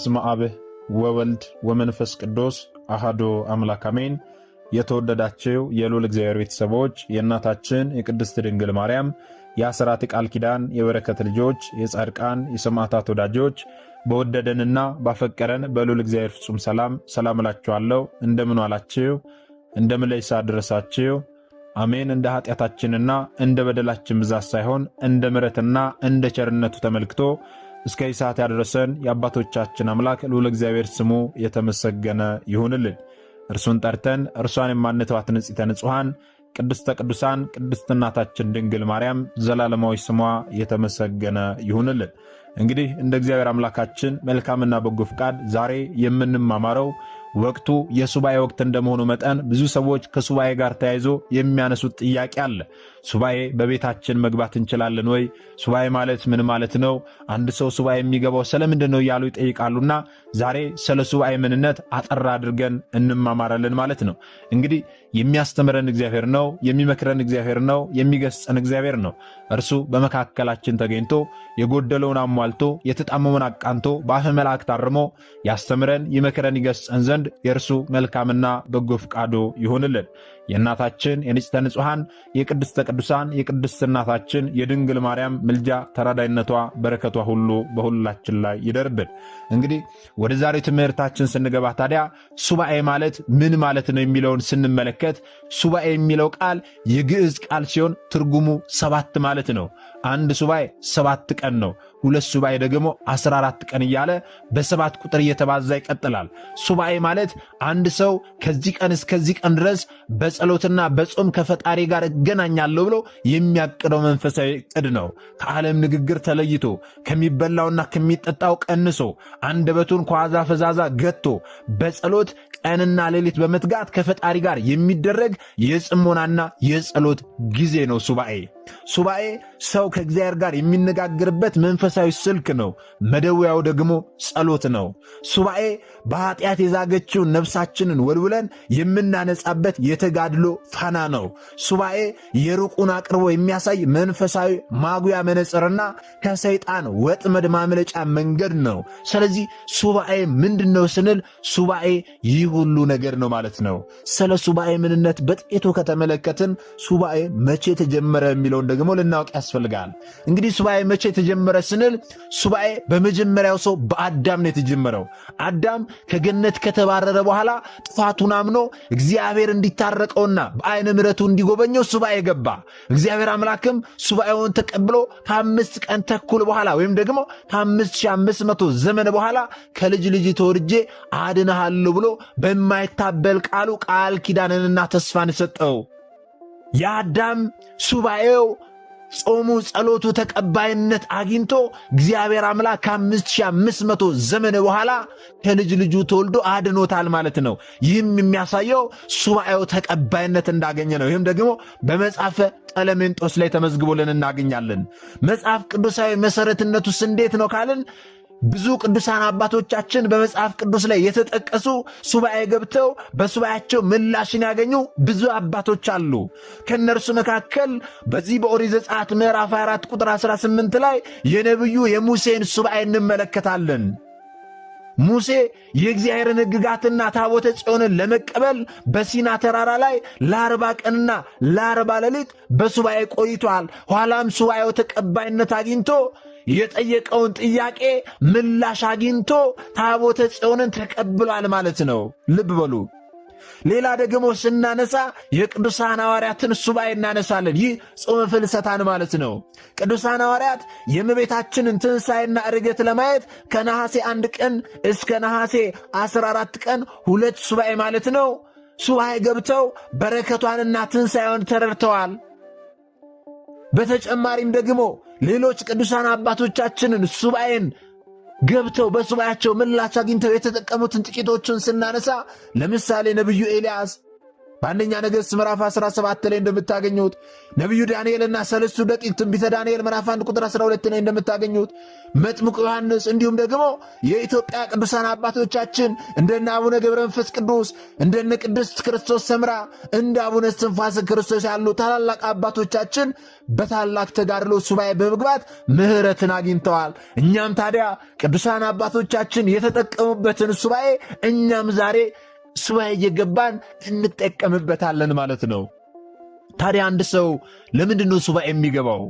በስመ አብ ወወልድ ወመንፈስ ቅዱስ አሐዱ አምላክ አሜን። የተወደዳችሁ የልዑል እግዚአብሔር ቤተሰቦች የእናታችን የቅድስት ድንግል ማርያም የአስራት ቃል ኪዳን የበረከት ልጆች የጻድቃን የሰማዕታት ወዳጆች በወደደንና ባፈቀረን በልዑል እግዚአብሔር ፍጹም ሰላም እላችኋለሁ። እንደምን ዋላችሁ? እንደምን ለይሳ ደረሳችሁ? አሜን። እንደ ኃጢአታችንና እንደ በደላችን ብዛት ሳይሆን እንደ ምሕረትና እንደ ቸርነቱ ተመልክቶ እስከ ሰዓት ያደረሰን የአባቶቻችን አምላክ ልዑል እግዚአብሔር ስሙ የተመሰገነ ይሁንልን። እርሱን ጠርተን እርሷን የማንተዋት ንጽሕተ ንጹሐን ቅድስተ ቅዱሳን ቅድስት እናታችን ድንግል ማርያም ዘላለማዊ ስሟ የተመሰገነ ይሁንልን። እንግዲህ እንደ እግዚአብሔር አምላካችን መልካምና በጎ ፍቃድ ዛሬ የምንማማረው ወቅቱ የሱባኤ ወቅት እንደመሆኑ መጠን ብዙ ሰዎች ከሱባኤ ጋር ተያይዞ የሚያነሱት ጥያቄ አለ። ሱባኤ በቤታችን መግባት እንችላለን ወይ? ሱባኤ ማለት ምን ማለት ነው? አንድ ሰው ሱባኤ የሚገባው ስለምንድን ነው እያሉ ይጠይቃሉና ዛሬ ስለ ሱባኤ ምንነት አጠር አድርገን እንማማራለን ማለት ነው። እንግዲህ የሚያስተምረን እግዚአብሔር ነው፣ የሚመክረን እግዚአብሔር ነው፣ የሚገስጸን እግዚአብሔር ነው። እርሱ በመካከላችን ተገኝቶ የጎደለውን አሟልቶ የተጣመመውን አቃንቶ በአፈ መላእክት አርሞ ያስተምረን፣ ይመክረን፣ ይገስጸን ዘንድ የእርሱ መልካምና በጎ ፍቃዱ ይሁንልን። የእናታችን የንጽሕተ ንጹሐን የቅድስተ ቅዱሳን የቅድስት እናታችን የድንግል ማርያም ምልጃ ተራዳይነቷ በረከቷ ሁሉ በሁላችን ላይ ይደርብን። እንግዲህ ወደ ዛሬ ትምህርታችን ስንገባ ታዲያ ሱባኤ ማለት ምን ማለት ነው የሚለውን ስንመለከት ሱባኤ የሚለው ቃል የግዕዝ ቃል ሲሆን ትርጉሙ 7 ማለት ነው። አንድ ሱባኤ 7 ቀን ነው። ሁለት ሱባኤ ደግሞ 14 ቀን እያለ በ7 ቁጥር እየተባዛ ይቀጥላል። ሱባኤ ማለት አንድ ሰው ከዚህ ቀን እስከዚህ ቀን ድረስ በጸሎትና በጾም ከፈጣሪ ጋር እገናኛለሁ ብሎ የሚያቅደው መንፈሳዊ ዕቅድ ነው። ከዓለም ንግግር ተለይቶ ከሚበላውና ከሚጠጣው ቀንሶ አንደበቱን ከዋዛ ፈዛዛ ገቶ በጸሎት ቀንና ሌሊት በመትጋት ከፈጣሪ ጋር የሚደረግ የጽሞናና የጸሎት ጊዜ ነው ሱባኤ። ሱባኤ ሰው ከእግዚአብሔር ጋር የሚነጋገርበት መንፈሳዊ ስልክ ነው። መደወያው ደግሞ ጸሎት ነው። ሱባኤ በኃጢአት የዛገችውን ነፍሳችንን ወልውለን የምናነጻበት የተጋድሎ ፋና ነው። ሱባኤ የሩቁን አቅርቦ የሚያሳይ መንፈሳዊ ማጉያ መነጽርና ከሰይጣን ወጥመድ ማምለጫ መንገድ ነው። ስለዚህ ሱባኤ ምንድነው ስንል ሱባኤ ይህ ሁሉ ነገር ነው ማለት ነው። ስለ ሱባኤ ምንነት በጥቂቱ ከተመለከትን ሱባኤ መቼ ተጀመረ የሚለውን ደግሞ ልናውቅ ያስፈልጋል። እንግዲህ ሱባኤ መቼ ተጀመረ ስንል ሱባኤ በመጀመሪያው ሰው በአዳም ነው የተጀመረው። አዳም ከገነት ከተባረረ በኋላ ጥፋቱን አምኖ እግዚአብሔር እንዲታረቀውና በዓይነ ምሕረቱ እንዲጎበኘው ሱባኤ ገባ። እግዚአብሔር አምላክም ሱባኤውን ተቀብሎ ከ5 ቀን ተኩል በኋላ ወይም ደግሞ ከ5500 ዘመን በኋላ ከልጅ ልጅ ተወልጄ አድንሃለሁ ብሎ በማይታበል ቃሉ ቃል ኪዳንንና ተስፋን ሰጠው። የአዳም ሱባኤው ጾሙ ጸሎቱ ተቀባይነት አግኝቶ እግዚአብሔር አምላክ ከ5500 ዘመን በኋላ ከልጅ ልጁ ተወልዶ አድኖታል ማለት ነው። ይህም የሚያሳየው ሱባኤው ተቀባይነት እንዳገኘ ነው። ይህም ደግሞ በመጽሐፈ ቀለሜንጦስ ላይ ተመዝግቦልን እናገኛለን። መጽሐፍ ቅዱሳዊ መሰረትነቱስ እንዴት ነው ካልን ብዙ ቅዱሳን አባቶቻችን በመጽሐፍ ቅዱስ ላይ የተጠቀሱ ሱባኤ ገብተው በሱባኤያቸው ምላሽን ያገኙ ብዙ አባቶች አሉ። ከነርሱ መካከል በዚህ በኦሪት ዘጸአት ምዕራፍ 24 ቁጥር 18 ላይ የነቢዩ የሙሴን ሱባኤ እንመለከታለን። ሙሴ የእግዚአብሔርን ሕግጋትና ታቦተ ጽዮንን ለመቀበል በሲና ተራራ ላይ ለ40 ቀንና ለ40 ሌሊት በሱባኤ ቆይቷል። ኋላም ሱባኤው ተቀባይነት አግኝቶ የጠየቀውን ጥያቄ ምላሽ አግኝቶ ታቦተ ጽዮንን ተቀብሏል ማለት ነው። ልብ በሉ። ሌላ ደግሞ ስናነሳ የቅዱሳን ሐዋርያትን ሱባኤ እናነሳለን። ይህ ጾመ ፍልሰታን ማለት ነው። ቅዱሳን ሐዋርያት የእመቤታችንን ትንሣኤና ዕርገት ለማየት ከነሐሴ 1 ቀን እስከ ነሐሴ 14 ቀን 2 ሱባኤ ማለት ነው ሱባኤ ገብተው በረከቷንና ትንሣኤውን ተረድተዋል። በተጨማሪም ደግሞ ሌሎች ቅዱሳን አባቶቻችንን ሱባኤን ገብተው በሱባኤያቸው ምላሽ አግኝተው የተጠቀሙትን ጥቂቶቹን ስናነሳ ለምሳሌ ነቢዩ ኤልያስ በአንደኛ ነገሥት ምዕራፍ 17 ላይ እንደምታገኙት ነቢዩ ዳንኤልና ሰለስቱ ደቂቅ ትንቢተ ዳንኤል ምዕራፍ 1 ቁጥር 12 ላይ እንደምታገኙት መጥምቁ ዮሐንስ እንዲሁም ደግሞ የኢትዮጵያ ቅዱሳን አባቶቻችን እንደነ አቡነ ገብረ መንፈስ ቅዱስ እንደነ ቅድስት ክርስቶስ ሰምራ እንደ አቡነ እስትንፋሰ ክርስቶስ ያሉ ታላላቅ አባቶቻችን በታላቅ ተጋድሎ ሱባኤ በመግባት ምሕረትን አግኝተዋል። እኛም ታዲያ ቅዱሳን አባቶቻችን የተጠቀሙበትን ሱባኤ እኛም ዛሬ ሱባኤ እየገባን እንጠቀምበታለን ማለት ነው። ታዲያ አንድ ሰው ለምንድን ነው ሱባኤ የሚገባው?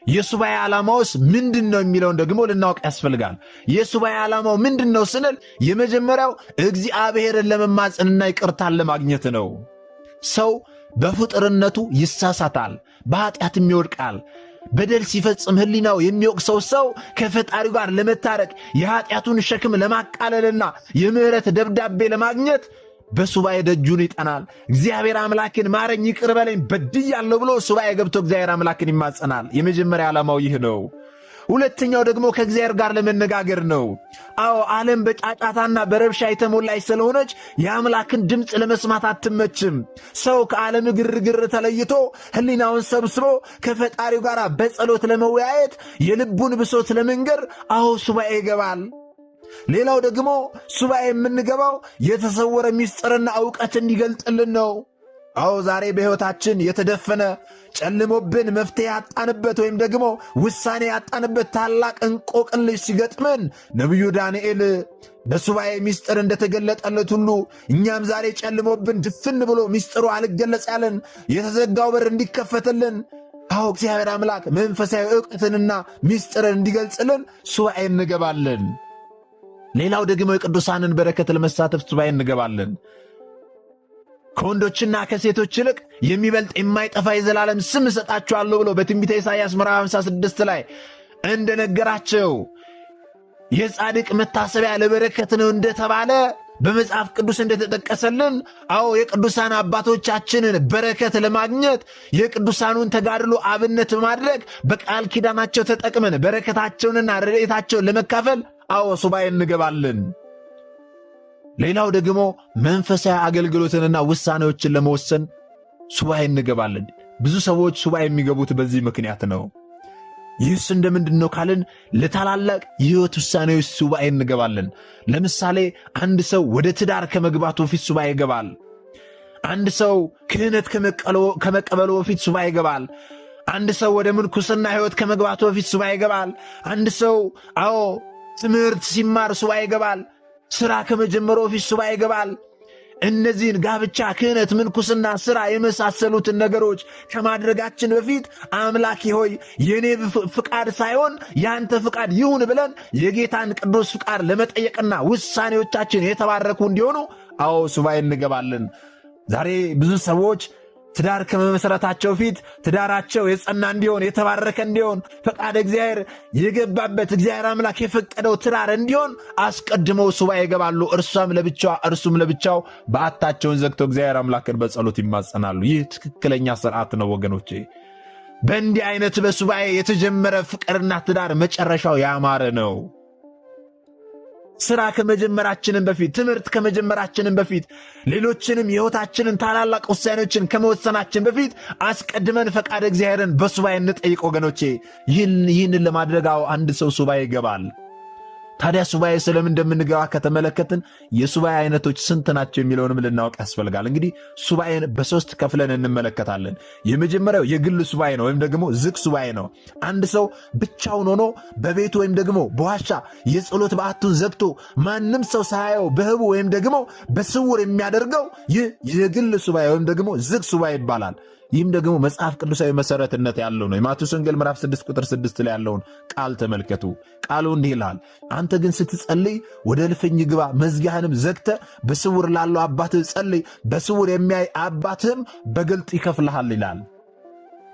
የሱባኤ ዓላማውስ ምንድን ነው የሚለውን ደግሞ ልናውቅ ያስፈልጋል። የሱባኤ ዓላማው ምንድን ነው ስንል የመጀመሪያው እግዚአብሔርን ለመማፀንና ይቅርታን ለማግኘት ነው። ሰው በፍጡርነቱ ይሳሳታል፣ በኃጢአትም ይወድቃል። በደል ሲፈጽም ሕሊናው የሚወቅሰው ሰው ከፈጣሪው ጋር ለመታረቅ የኃጢአቱን ሸክም ለማቃለልና የምሕረት ደብዳቤ ለማግኘት በሱባኤ ደጁን ይጠናል። እግዚአብሔር አምላክን ማረኝ፣ ይቅር በለኝ፣ በድያለሁ ብሎ ሱባኤ ገብቶ እግዚአብሔር አምላክን ይማጸናል። የመጀመሪያ ዓላማው ይህ ነው። ሁለተኛው ደግሞ ከእግዚአብሔር ጋር ለመነጋገር ነው። አዎ ዓለም በጫጫታና በረብሻ የተሞላች ስለሆነች የአምላክን ድምፅ ለመስማት አትመችም። ሰው ከዓለም ግርግር ተለይቶ ሕሊናውን ሰብስቦ ከፈጣሪው ጋር በጸሎት ለመወያየት የልቡን ብሶት ለመንገር አዎ ሱባኤ ይገባል። ሌላው ደግሞ ሱባኤ የምንገባው የተሰወረ ምስጢርና ዕውቀት እንዲገልጥልን ነው። አዎ ዛሬ በሕይወታችን የተደፈነ ጨልሞብን መፍትሄ ያጣንበት ወይም ደግሞ ውሳኔ ያጣንበት ታላቅ እንቆቅልሽ ሲገጥመን ነቢዩ ዳንኤል በሱባኤ ምስጢር እንደተገለጠለት ሁሉ እኛም ዛሬ ጨልሞብን ድፍን ብሎ ምስጢሩ አልገለጽ ያለን የተዘጋው በር እንዲከፈትልን አዎ እግዚአብሔር አምላክ መንፈሳዊ ዕውቀትንና ምስጢርን እንዲገልጽልን ሱባኤ እንገባለን። ሌላው ደግሞ የቅዱሳንን በረከት ለመሳተፍ ሱባኤ እንገባለን። ከወንዶችና ከሴቶች ይልቅ የሚበልጥ የማይጠፋ የዘላለም ስም እሰጣችኋለሁ ብሎ በትንቢተ ኢሳይያስ ምዕራፍ 56 ላይ እንደነገራቸው የጻድቅ መታሰቢያ ለበረከት ነው እንደተባለ በመጽሐፍ ቅዱስ እንደተጠቀሰልን አዎ የቅዱሳን አባቶቻችንን በረከት ለማግኘት የቅዱሳኑን ተጋድሎ አብነት በማድረግ በቃል ኪዳናቸው ተጠቅመን በረከታቸውንና ረድኤታቸውን ለመካፈል አዎ ሱባኤ እንገባለን። ሌላው ደግሞ መንፈሳዊ አገልግሎትንና ውሳኔዎችን ለመወሰን ሱባኤ እንገባለን። ብዙ ሰዎች ሱባኤ የሚገቡት በዚህ ምክንያት ነው። ይህስ እንደምንድን ነው ካልን ለታላላቅ የሕይወት ውሳኔዎች ሱባኤ እንገባለን። ለምሳሌ አንድ ሰው ወደ ትዳር ከመግባቱ በፊት ሱባኤ ይገባል። አንድ ሰው ክህነት ከመቀበሉ በፊት ሱባኤ ይገባል። አንድ ሰው ወደ ምንኩስና ሕይወት ከመግባቱ በፊት ሱባኤ ይገባል። አንድ ሰው አዎ ትምህርት ሲማር ሱባኤ ይገባል። ሥራ ከመጀመሩ በፊት ሱባኤ ይገባል። እነዚህን ጋብቻ፣ ክህነት፣ ምንኩስና፣ ሥራ የመሳሰሉትን ነገሮች ከማድረጋችን በፊት አምላኬ ሆይ የኔ ፍቃድ ሳይሆን ያንተ ፍቃድ ይሁን ብለን የጌታን ቅዱስ ፍቃድ ለመጠየቅና ውሳኔዎቻችን የተባረኩ እንዲሆኑ አዎ ሱባኤ እንገባለን። ዛሬ ብዙ ሰዎች ትዳር ከመመሰረታቸው ፊት ትዳራቸው የጸና እንዲሆን የተባረከ እንዲሆን ፈቃድ እግዚአብሔር የገባበት እግዚአብሔር አምላክ የፈቀደው ትዳር እንዲሆን አስቀድመው ሱባኤ ይገባሉ። እርሱም ለብቻው በዓታቸውን ዘግተው እግዚአብሔር አምላክን በጸሎት ይማጸናሉ። ይህ ትክክለኛ ስርዓት ነው ወገኖቼ። በእንዲህ አይነት በሱባኤ የተጀመረ ፍቅርና ትዳር መጨረሻው ያማረ ነው። ሥራ ከመጀመራችንም በፊት ትምህርት ከመጀመራችንም በፊት ሌሎችንም የሕይወታችንን ታላላቅ ውሳኔዎችን ከመወሰናችን በፊት አስቀድመን ፈቃድ እግዚአብሔርን በሱባኤ እንጠይቅ ወገኖቼ። ይህንን ለማድረግ አንድ ሰው ሱባኤ ይገባል። ታዲያ ሱባኤ ስለምን እንደምንገባ ከተመለከትን የሱባኤ አይነቶች ስንት ናቸው የሚለውንም ልናውቅ ያስፈልጋል። እንግዲህ ሱባኤን በሶስት ከፍለን እንመለከታለን። የመጀመሪያው የግል ሱባኤ ነው ወይም ደግሞ ዝግ ሱባኤ ነው። አንድ ሰው ብቻውን ሆኖ በቤቱ ወይም ደግሞ በዋሻ የጸሎት በዓቱን ዘግቶ ማንም ሰው ሳያየው በህቡ ወይም ደግሞ በስውር የሚያደርገው ይህ የግል ሱባኤ ወይም ደግሞ ዝግ ሱባኤ ይባላል። ይህም ደግሞ መጽሐፍ ቅዱሳዊ መሰረትነት ያለው ነው። የማቴዎስ ወንጌል ምዕራፍ 6 ቁጥር 6 ላይ ያለውን ቃል ተመልከቱ። ቃሉ እንዲህ ይላል፣ አንተ ግን ስትጸልይ ወደ እልፍኝ ግባ፣ መዝጊያህንም ዘግተህ በስውር ላለው አባትህ ጸልይ፣ በስውር የሚያይ አባትህም በግልጥ ይከፍልሃል ይላል።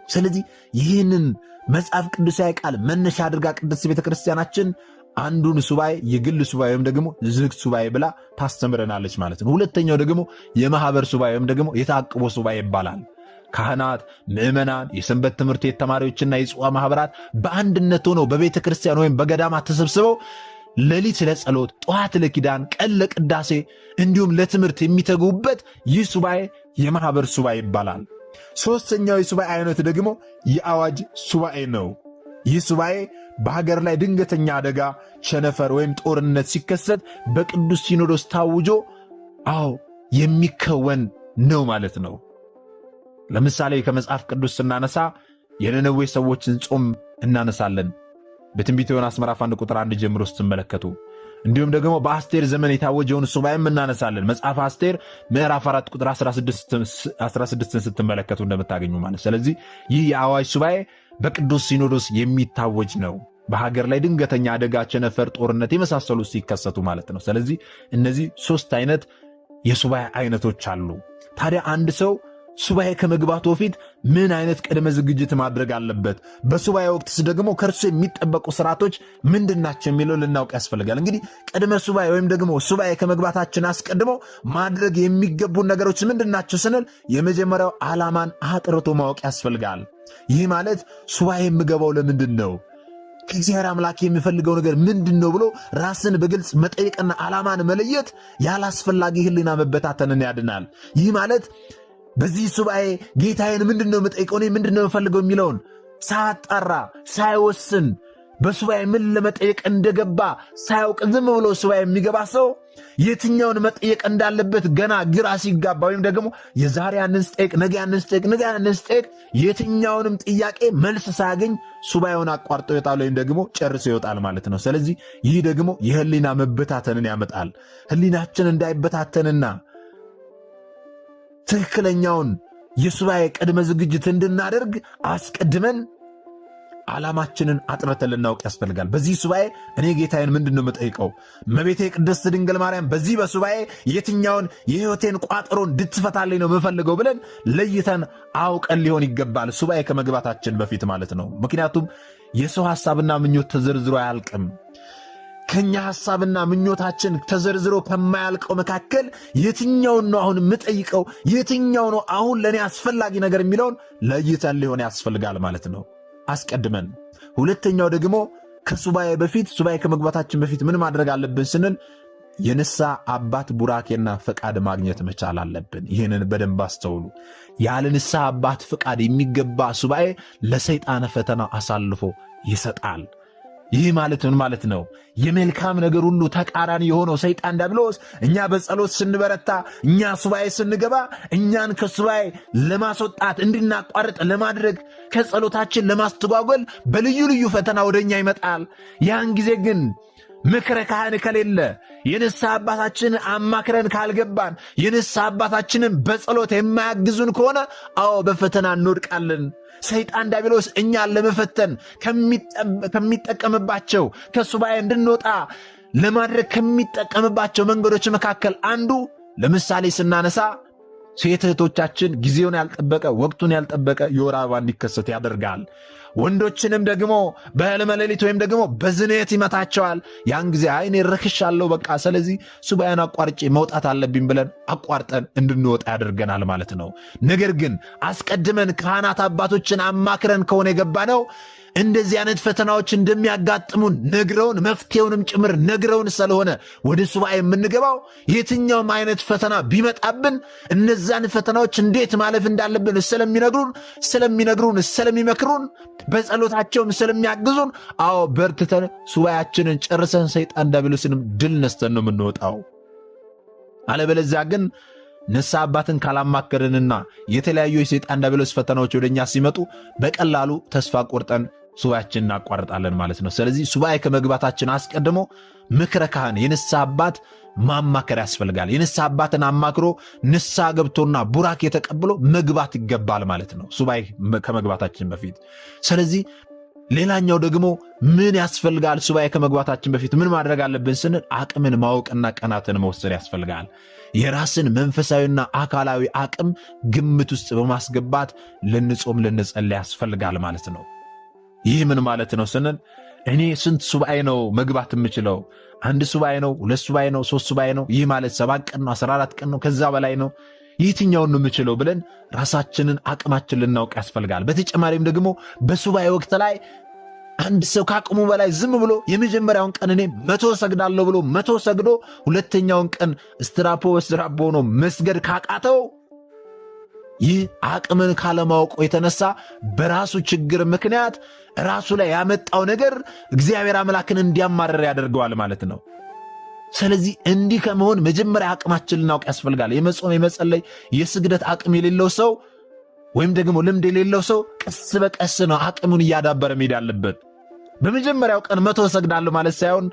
ስለዚህ ይህንን መጽሐፍ ቅዱሳዊ ቃል መነሻ አድርጋ ቅድስት ቤተ ክርስቲያናችን አንዱን ሱባኤ የግል ሱባኤ ወይም ደግሞ ዝግ ሱባኤ ብላ ታስተምረናለች ማለት ነው። ሁለተኛው ደግሞ የማህበር ሱባኤ ወይም ደግሞ የታቅቦ ሱባኤ ይባላል። ካህናት፣ ምዕመናን፣ የሰንበት ትምህርት ቤት ተማሪዎችና የጽዋ ማኅበራት በአንድነት ሆነው በቤተ ክርስቲያን ወይም በገዳማት ተሰብስበው ሌሊት ለጸሎት፣ ጠዋት ለኪዳን፣ ቀን ለቅዳሴ እንዲሁም ለትምህርት የሚተጉበት ይህ ሱባኤ የማህበር ሱባኤ ይባላል። ሦስተኛው የሱባኤ አይነት ደግሞ የአዋጅ ሱባኤ ነው። ይህ ሱባኤ በሀገር ላይ ድንገተኛ አደጋ፣ ቸነፈር ወይም ጦርነት ሲከሰት በቅዱስ ሲኖዶስ ታውጆ የሚከወን ነው ማለት ነው። ለምሳሌ ከመጽሐፍ ቅዱስ ስናነሳ የነነዌ ሰዎችን ጾም እናነሳለን። በትንቢተ ዮናስ ምዕራፍ 1 ቁጥር 1 ጀምሮ ስትመለከቱ፣ እንዲሁም ደግሞ በአስቴር ዘመን የታወጀውን ሱባኤም እናነሳለን። መጽሐፍ አስቴር ምዕራፍ 4 ቁጥር 16ን ስትመለከቱ እንደምታገኙ ማለት። ስለዚህ ይህ የአዋጅ ሱባኤ በቅዱስ ሲኖዶስ የሚታወጅ ነው። በሀገር ላይ ድንገተኛ አደጋ፣ ቸነፈር፣ ጦርነት የመሳሰሉ ሲከሰቱ ማለት ነው። ስለዚህ እነዚህ 3 አይነት የሱባኤ አይነቶች አሉ። ታዲያ አንድ ሰው ሱባኤ ከመግባቱ በፊት ምን አይነት ቅድመ ዝግጅት ማድረግ አለበት? በሱባኤ ወቅትስ ደግሞ ከእርሱ የሚጠበቁ ስርዓቶች ምንድናቸው የሚለው ልናውቅ ያስፈልጋል። እንግዲህ ቅድመ ሱባኤ ወይም ደግሞ ሱባኤ ከመግባታችን አስቀድሞ ማድረግ የሚገቡን ነገሮች ምንድናቸው ስንል የመጀመሪያው ዓላማን አጥርቶ ማወቅ ያስፈልጋል። ይህ ማለት ሱባኤ የምገባው ለምንድን ነው? ከእግዚአብሔር አምላክ የሚፈልገው ነገር ምንድን ነው ብሎ ራስን በግልጽ መጠየቅና ዓላማን መለየት ያላስፈላጊ ሕሊና መበታተንን ያድናል። ይህ ማለት በዚህ ሱባኤ ጌታዬን ምንድነው የምጠይቀው፣ እኔ ምንድነው የምፈልገው የሚለውን ሳያጣራ ሳይወስን በሱባኤ ምን ለመጠየቅ እንደገባ ሳያውቅ ዝም ብሎ ሱባኤ የሚገባ ሰው የትኛውን መጠየቅ እንዳለበት ገና ግራ ሲጋባ ወይም ደግሞ የዛሬ ያንን ስጠይቅ ነገ ያንን ስጠይቅ ነገ ያንን ስጠይቅ የትኛውንም ጥያቄ መልስ ሳያገኝ ሱባኤውን አቋርጦ ይወጣል ወይም ደግሞ ጨርሶ ይወጣል ማለት ነው። ስለዚህ ይህ ደግሞ የህሊና መበታተንን ያመጣል። ህሊናችን እንዳይበታተንና ትክክለኛውን የሱባኤ ቅድመ ዝግጅት እንድናደርግ አስቀድመን ዓላማችንን አጥርተን ልናውቅ ያስፈልጋል። በዚህ ሱባኤ እኔ ጌታዬን ምንድን ነው የምጠይቀው? እመቤቴ ቅድስት ድንግል ማርያም በዚህ በሱባኤ የትኛውን የሕይወቴን ቋጠሮ እንድትፈታልኝ ነው የምፈልገው ብለን ለይተን አውቀን ሊሆን ይገባል፣ ሱባኤ ከመግባታችን በፊት ማለት ነው። ምክንያቱም የሰው ሐሳብና ምኞት ተዘርዝሮ አያልቅም። ከኛ ሐሳብና ምኞታችን ተዘርዝሮ ከማያልቀው መካከል የትኛውን ነው አሁን የምጠይቀው፣ የትኛው ነው አሁን ለእኔ አስፈላጊ ነገር የሚለውን ለይተን ሊሆን ያስፈልጋል ማለት ነው አስቀድመን። ሁለተኛው ደግሞ ከሱባኤ በፊት ሱባኤ ከመግባታችን በፊት ምን ማድረግ አለብን ስንል የንስሐ አባት ቡራኬና ፈቃድ ማግኘት መቻል አለብን። ይህንን በደንብ አስተውሉ። ያለ ንስሐ አባት ፈቃድ የሚገባ ሱባኤ ለሰይጣን ፈተና አሳልፎ ይሰጣል። ይህ ማለት ምን ማለት ነው? የመልካም ነገር ሁሉ ተቃራኒ የሆነው ሰይጣን ዲያብሎስ እኛ በጸሎት ስንበረታ፣ እኛ ሱባኤ ስንገባ እኛን ከሱባኤ ለማስወጣት እንድናቋርጥ ለማድረግ ከጸሎታችን ለማስተጓጎል በልዩ ልዩ ፈተና ወደኛ ይመጣል። ያን ጊዜ ግን ምክረ ካህን ከሌለ የንስሐ አባታችንን አማክረን ካልገባን የንስሐ አባታችንን በጸሎት የማያግዙን ከሆነ በፈተና እንወድቃለን። ሰይጣን ዲያብሎስ እኛን ለመፈተን ከሚጠቀምባቸው ከሱባኤ እንድንወጣ ለማድረግ ከሚጠቀምባቸው መንገዶች መካከል አንዱ ለምሳሌ ስናነሳ ሴት እህቶቻችን ጊዜውን ያልጠበቀ ወቅቱን ያልጠበቀ የወር አበባ እንዲከሰት ያደርጋል። ወንዶችንም ደግሞ በሕልመ ሌሊት ወይም ደግሞ በዝንየት ይመታቸዋል። ያን ጊዜ እኔ ረክሻለሁ፣ በቃ ስለዚህ ሱባኤን አቋርጬ መውጣት አለብኝ ብለን አቋርጠን እንድንወጣ ያደርገናል ማለት ነው። ነገር ግን አስቀድመን ካህናት አባቶችን አማክረን ከሆነ የገባ ነው እንደዚህ አይነት ፈተናዎች እንደሚያጋጥሙን ነግረውን መፍትሄውንም ጭምር ነግረውን ስለሆነ ወደ ሱባኤ የምንገባው የትኛውም አይነት ፈተና ቢመጣብን እነዛን ፈተናዎች እንዴት ማለፍ እንዳለብን ስለሚመክሩን በጸሎታቸውም ስለሚያግዙን በርትተን ሱባኤያችንን ጨርሰን ሰይጣን ዲያብሎስንም ድል ነስተን ነው የምንወጣው። አለበለዚያ ግን ንስሐ አባትን ካላማከርንና የተለያዩ የሰይጣን ዲያብሎስ ፈተናዎች ወደኛ ሲመጡ በቀላሉ ተስፋ ቆርጠን ሱባኤያችንን እናቋርጣለን ማለት ነው። ስለዚህ ሱባኤ ከመግባታችን አስቀድሞ ምክረ ካህን የንስሐ አባት ማማከር ያስፈልጋል። የንስሐ አባትን አማክሮ ንስሐ ገብቶና ቡራኬ ተቀብሎ መግባት ይገባል ማለት ነው ሱባኤ ከመግባታችን በፊት። ስለዚህ ሌላኛው ደግሞ ምን ያስፈልጋል? ሱባኤ ከመግባታችን በፊት ምን ማድረግ አለብን ስንል አቅምን ማወቅና ቀናትን መወሰድ ያስፈልጋል። የራስን መንፈሳዊና አካላዊ አቅም ግምት ውስጥ በማስገባት ልንጾም ልንጸልይ ያስፈልጋል ማለት ነው። ይህ ምን ማለት ነው ስንል እኔ ስንት ሱባኤ ነው መግባት የምችለው? 1 ሱባኤ ነው? 2 ሱባኤ ነው? 3 ሱባኤ ነው? ይህ ማለት 7 ቀን ነው? 14 ቀን ነው? ከዛ በላይ ነው? የትኛውን ነው የምችለው ብለን ራሳችንን አቅማችን ልናውቅ ያስፈልጋል። በተጨማሪም ደግሞ በሱባኤ ወቅት ላይ አንድ ሰው ከአቅሙ በላይ ዝም ብሎ የመጀመሪያውን ቀን እኔ 100 ሰግዳለሁ ብሎ 100 ሰግዶ ሁለተኛውን ቀን እስትራፖ ሆኖ መስገድ ካቃተው ይህ አቅምን ካለማወቁ የተነሳ በራሱ ችግር ምክንያት ራሱ ላይ ያመጣው ነገር እግዚአብሔር አምላክን እንዲያማረር ያደርገዋል ማለት ነው። ስለዚህ እንዲህ ከመሆን መጀመሪያ አቅማችንን ልናውቅ ያስፈልጋል። የመጾም የመጸለይ የስግደት አቅም የሌለው ሰው ወይም ደግሞ ልምድ የሌለው ሰው ቀስ በቀስ ነው አቅሙን እያዳበረ መሄድ ያለበት። በመጀመሪያው ቀን 100 እሰግዳለሁ ማለት ሳይሆን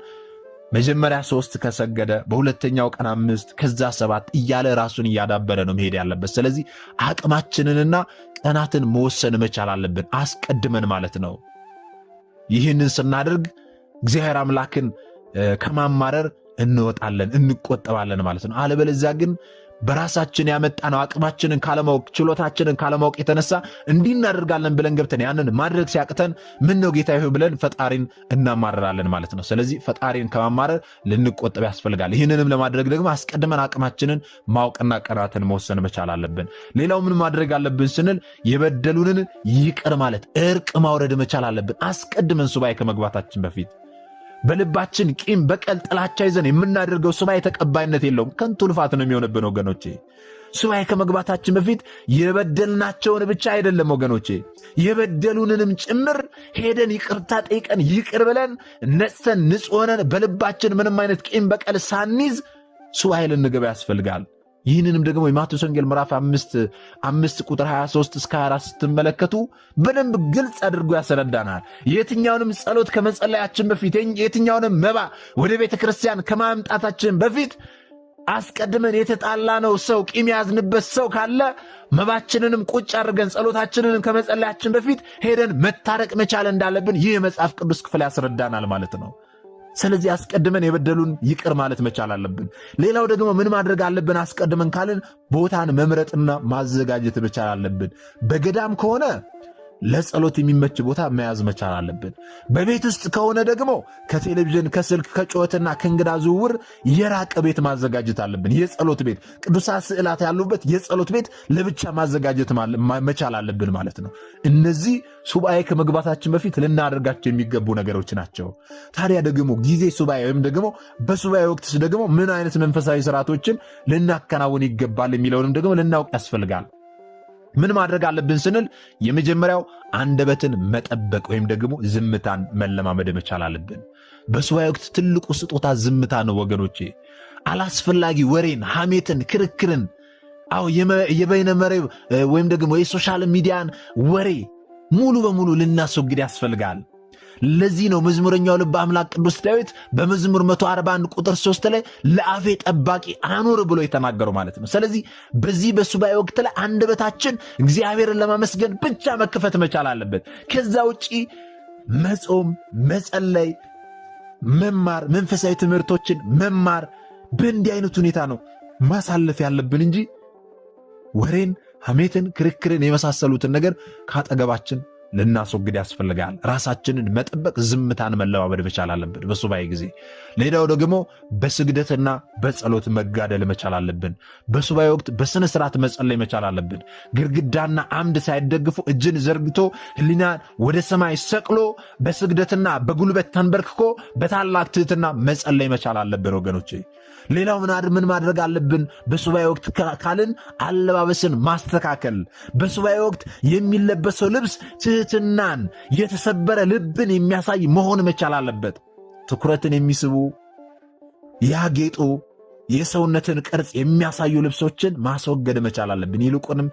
መጀመሪያ 3 ከሰገደ በሁለተኛው ቀን 5 ከዛ 7 እያለ ራሱን እያዳበረ ነው መሄድ ያለበት። ስለዚህ አቅማችንንና ቀናትን መወሰን መቻል አለብን አስቀድመን ማለት ነው። ይህንን ስናደርግ እግዚአብሔር አምላክን ከማማረር እንወጣለን እንቆጠባለን ማለት ነው። አለበለዚያ ግን በራሳችን ያመጣነው አቅማችንን ካለማወቅ ችሎታችንን ካለማወቅ የተነሳ እንዲህ እናደርጋለን ብለን ገብተን ያንን ማድረግ ሲያቅተን ምን ነው ጌታ ይሁን ብለን ፈጣሪን እናማረራለን ማለት ነው። ስለዚህ ፈጣሪን ከማማረር ልንቆጠብ ያስፈልጋል። ይህንንም ለማድረግ ደግሞ አስቀድመን አቅማችንን ማወቅና ቀናትን መወሰን መቻል አለብን። ሌላው ምን ማድረግ አለብን ስንል የበደሉንን ይቅር ማለት እርቅ ማውረድ መቻል አለብን አስቀድመን ሱባኤ ከመግባታችን በፊት። በልባችን ቂም፣ በቀል፣ ጥላቻ ይዘን የምናደርገው ሱባኤ ተቀባይነት የለውም፣ ከንቱ ልፋት ነው የሚሆንብን ወገኖቼ። ሱባኤ ከመግባታችን በፊት የበደልናቸውን ብቻ አይደለም ወገኖቼ፣ የበደሉንንም ጭምር ሄደን ይቅርታ ጠይቀን ይቅር ብለን ነጽተን ንጹሕ ሆነን በልባችን ምንም አይነት ቂም በቀል ሳንይዝ ሱባኤ ልንገባ ያስፈልጋል። ይህንንም ደግሞ የማቴዎስ ወንጌል ምዕራፍ 5 ቁጥር 23 እስከ 24 ስትመለከቱ በደንብ ግልጽ አድርጎ ያስረዳናል። የትኛውንም ጸሎት ከመጸለያችን በፊት የትኛውንም መባ ወደ ቤተ ክርስቲያን ከማምጣታችን በፊት አስቀድመን የተጣላነው ሰው ቂም ያዝንበት ሰው ካለ መባችንንም ቁጭ አድርገን ጸሎታችንንም ከመጸለያችን በፊት ሄደን መታረቅ መቻል እንዳለብን ይህ የመጽሐፍ ቅዱስ ክፍል ያስረዳናል ማለት ነው። ስለዚህ አስቀድመን የበደሉን ይቅር ማለት መቻል አለብን። ሌላው ደግሞ ምን ማድረግ አለብን አስቀድመን ካልን ቦታን መምረጥና ማዘጋጀት መቻል አለብን። በገዳም ከሆነ ለጸሎት የሚመች ቦታ መያዝ መቻል አለብን። በቤት ውስጥ ከሆነ ደግሞ ከቴሌቪዥን፣ ከስልክ፣ ከጩኸትና ከእንግዳ ዝውውር የራቀ ቤት ማዘጋጀት አለብን። የጸሎት ቤት፣ ቅዱሳት ስዕላት ያሉበት የጸሎት ቤት ለብቻ ማዘጋጀት መቻል አለብን ማለት ነው። እነዚህ ሱባኤ ከመግባታችን በፊት ልናደርጋቸው የሚገቡ ነገሮች ናቸው። ታዲያ ደግሞ ጊዜ ሱባኤ ወይም ደግሞ በሱባኤ ወቅትስ ደግሞ ምን አይነት መንፈሳዊ ስርዓቶችን ልናከናውን ይገባል የሚለውንም ደግሞ ልናውቅ ያስፈልጋል። ምን ማድረግ አለብን ስንል የመጀመሪያው አንደበትን መጠበቅ ወይም ደግሞ ዝምታን መለማመድ መቻል አለብን። በሱባኤ ወቅት ትልቁ ስጦታ ዝምታ ነው ወገኖቼ። አላስፈላጊ ወሬን፣ ሐሜትን፣ ክርክርን የበይነ መረብ ወይም ደግሞ የሶሻል ሚዲያን ወሬ ሙሉ በሙሉ ልናስወግድ ያስፈልጋል። ለዚህ ነው መዝሙረኛው ልበ አምላክ ቅዱስ ዳዊት በመዝሙር 141 ቁጥር 3 ላይ ለአፌ ጠባቂ አኑር ብሎ የተናገረው ማለት ነው። ስለዚህ በዚህ በሱባኤ ወቅት ላይ አንደበታችን እግዚአብሔርን ለማመስገን ብቻ መከፈት መቻል አለበት። ከዛ ውጪ መጾም፣ መጸለይ፣ መማር፣ መንፈሳዊ ትምህርቶችን መማር በእንዲህ አይነት ሁኔታ ነው ማሳለፍ ያለብን እንጂ ወሬን፣ ሐሜትን፣ ክርክርን የመሳሰሉትን ነገር ካጠገባችን ልናስወግድ ያስፈልጋል። ራሳችንን መጠበቅ፣ ዝምታን መለማመድ መቻል አለብን በሱባኤ ጊዜ። ሌላው ደግሞ በስግደትና በጸሎት መጋደል መቻል አለብን። በሱባኤ ወቅት በስነ ስርዓት መጸለይ መቻል አለብን። ግድግዳና አምድ ሳይደግፉ እጅን ዘርግቶ ሕሊናን ወደ ሰማይ ሰቅሎ በስግደትና በጉልበት ተንበርክኮ በታላቅ ትሕትና መጸለይ መቻል አለብን ወገኖቼ። ሌላው ምን ማድረግ አለብን በሱባኤ ወቅት ካልን አለባበስን ማስተካከል። በሱባኤ ወቅት የሚለበሰው ልብስ ትሕትናን፣ የተሰበረ ልብን የሚያሳይ መሆን መቻል አለበት። ትኩረትን የሚስቡ ያጌጡ የሰውነትን ቅርጽ የሚያሳዩ ልብሶችን ማስወገድ መቻል አለብን። ይልቁንም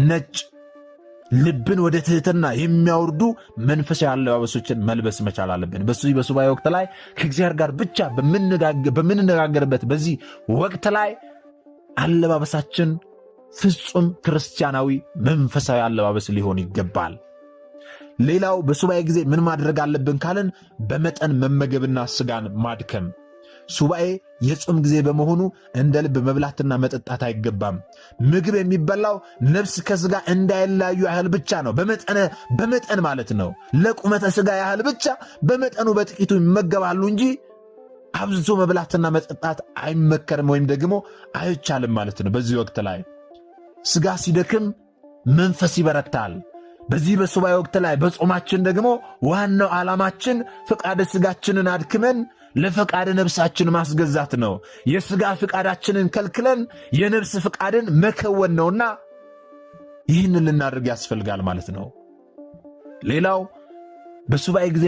ነጭ ልብን ወደ ትሕትና የሚያወርዱ መንፈሳዊ አለባበሶችን መልበስ መቻል አለብን። በሱባኤ ወቅት ላይ ከእግዚአብሔር ጋር ብቻ በምንነጋገርበት በዚህ ወቅት ላይ አለባበሳችን ፍጹም ክርስቲያናዊ መንፈሳዊ አለባበስ ሊሆን ይገባል። ሌላው በሱባኤ ጊዜ ምን ማድረግ አለብን ካልን በመጠን መመገብና ስጋን ማድከም። ሱባኤ የጾም ጊዜ በመሆኑ እንደ ልብ መብላትና መጠጣት አይገባም። ምግብ የሚበላው ነፍስ ከስጋ እንዳይለያዩ ያህል ብቻ ነው። በመጠን ማለት ነው። ለቁመተ ስጋ ያህል ብቻ በመጠኑ በጥቂቱ ይመገባሉ እንጂ አብዝቶ መብላትና መጠጣት አይመከርም ወይም ደግሞ አይቻልም ማለት ነው። በዚህ ወቅት ላይ ስጋ ሲደክም መንፈስ ይበረታል። በዚህ በሱባኤ ወቅት ላይ በጾማችን ደግሞ ዋናው ዓላማችን ፈቃደ ስጋችንን አድክመን ለፈቃደ ነፍሳችን ማስገዛት ነው። የስጋ ፍቃዳችንን ከልክለን የነፍስ ፍቃድን መከወን ነውና ይህንን ልናደርግ ያስፈልጋል ማለት ነው። ሌላው በሱባኤ ጊዜ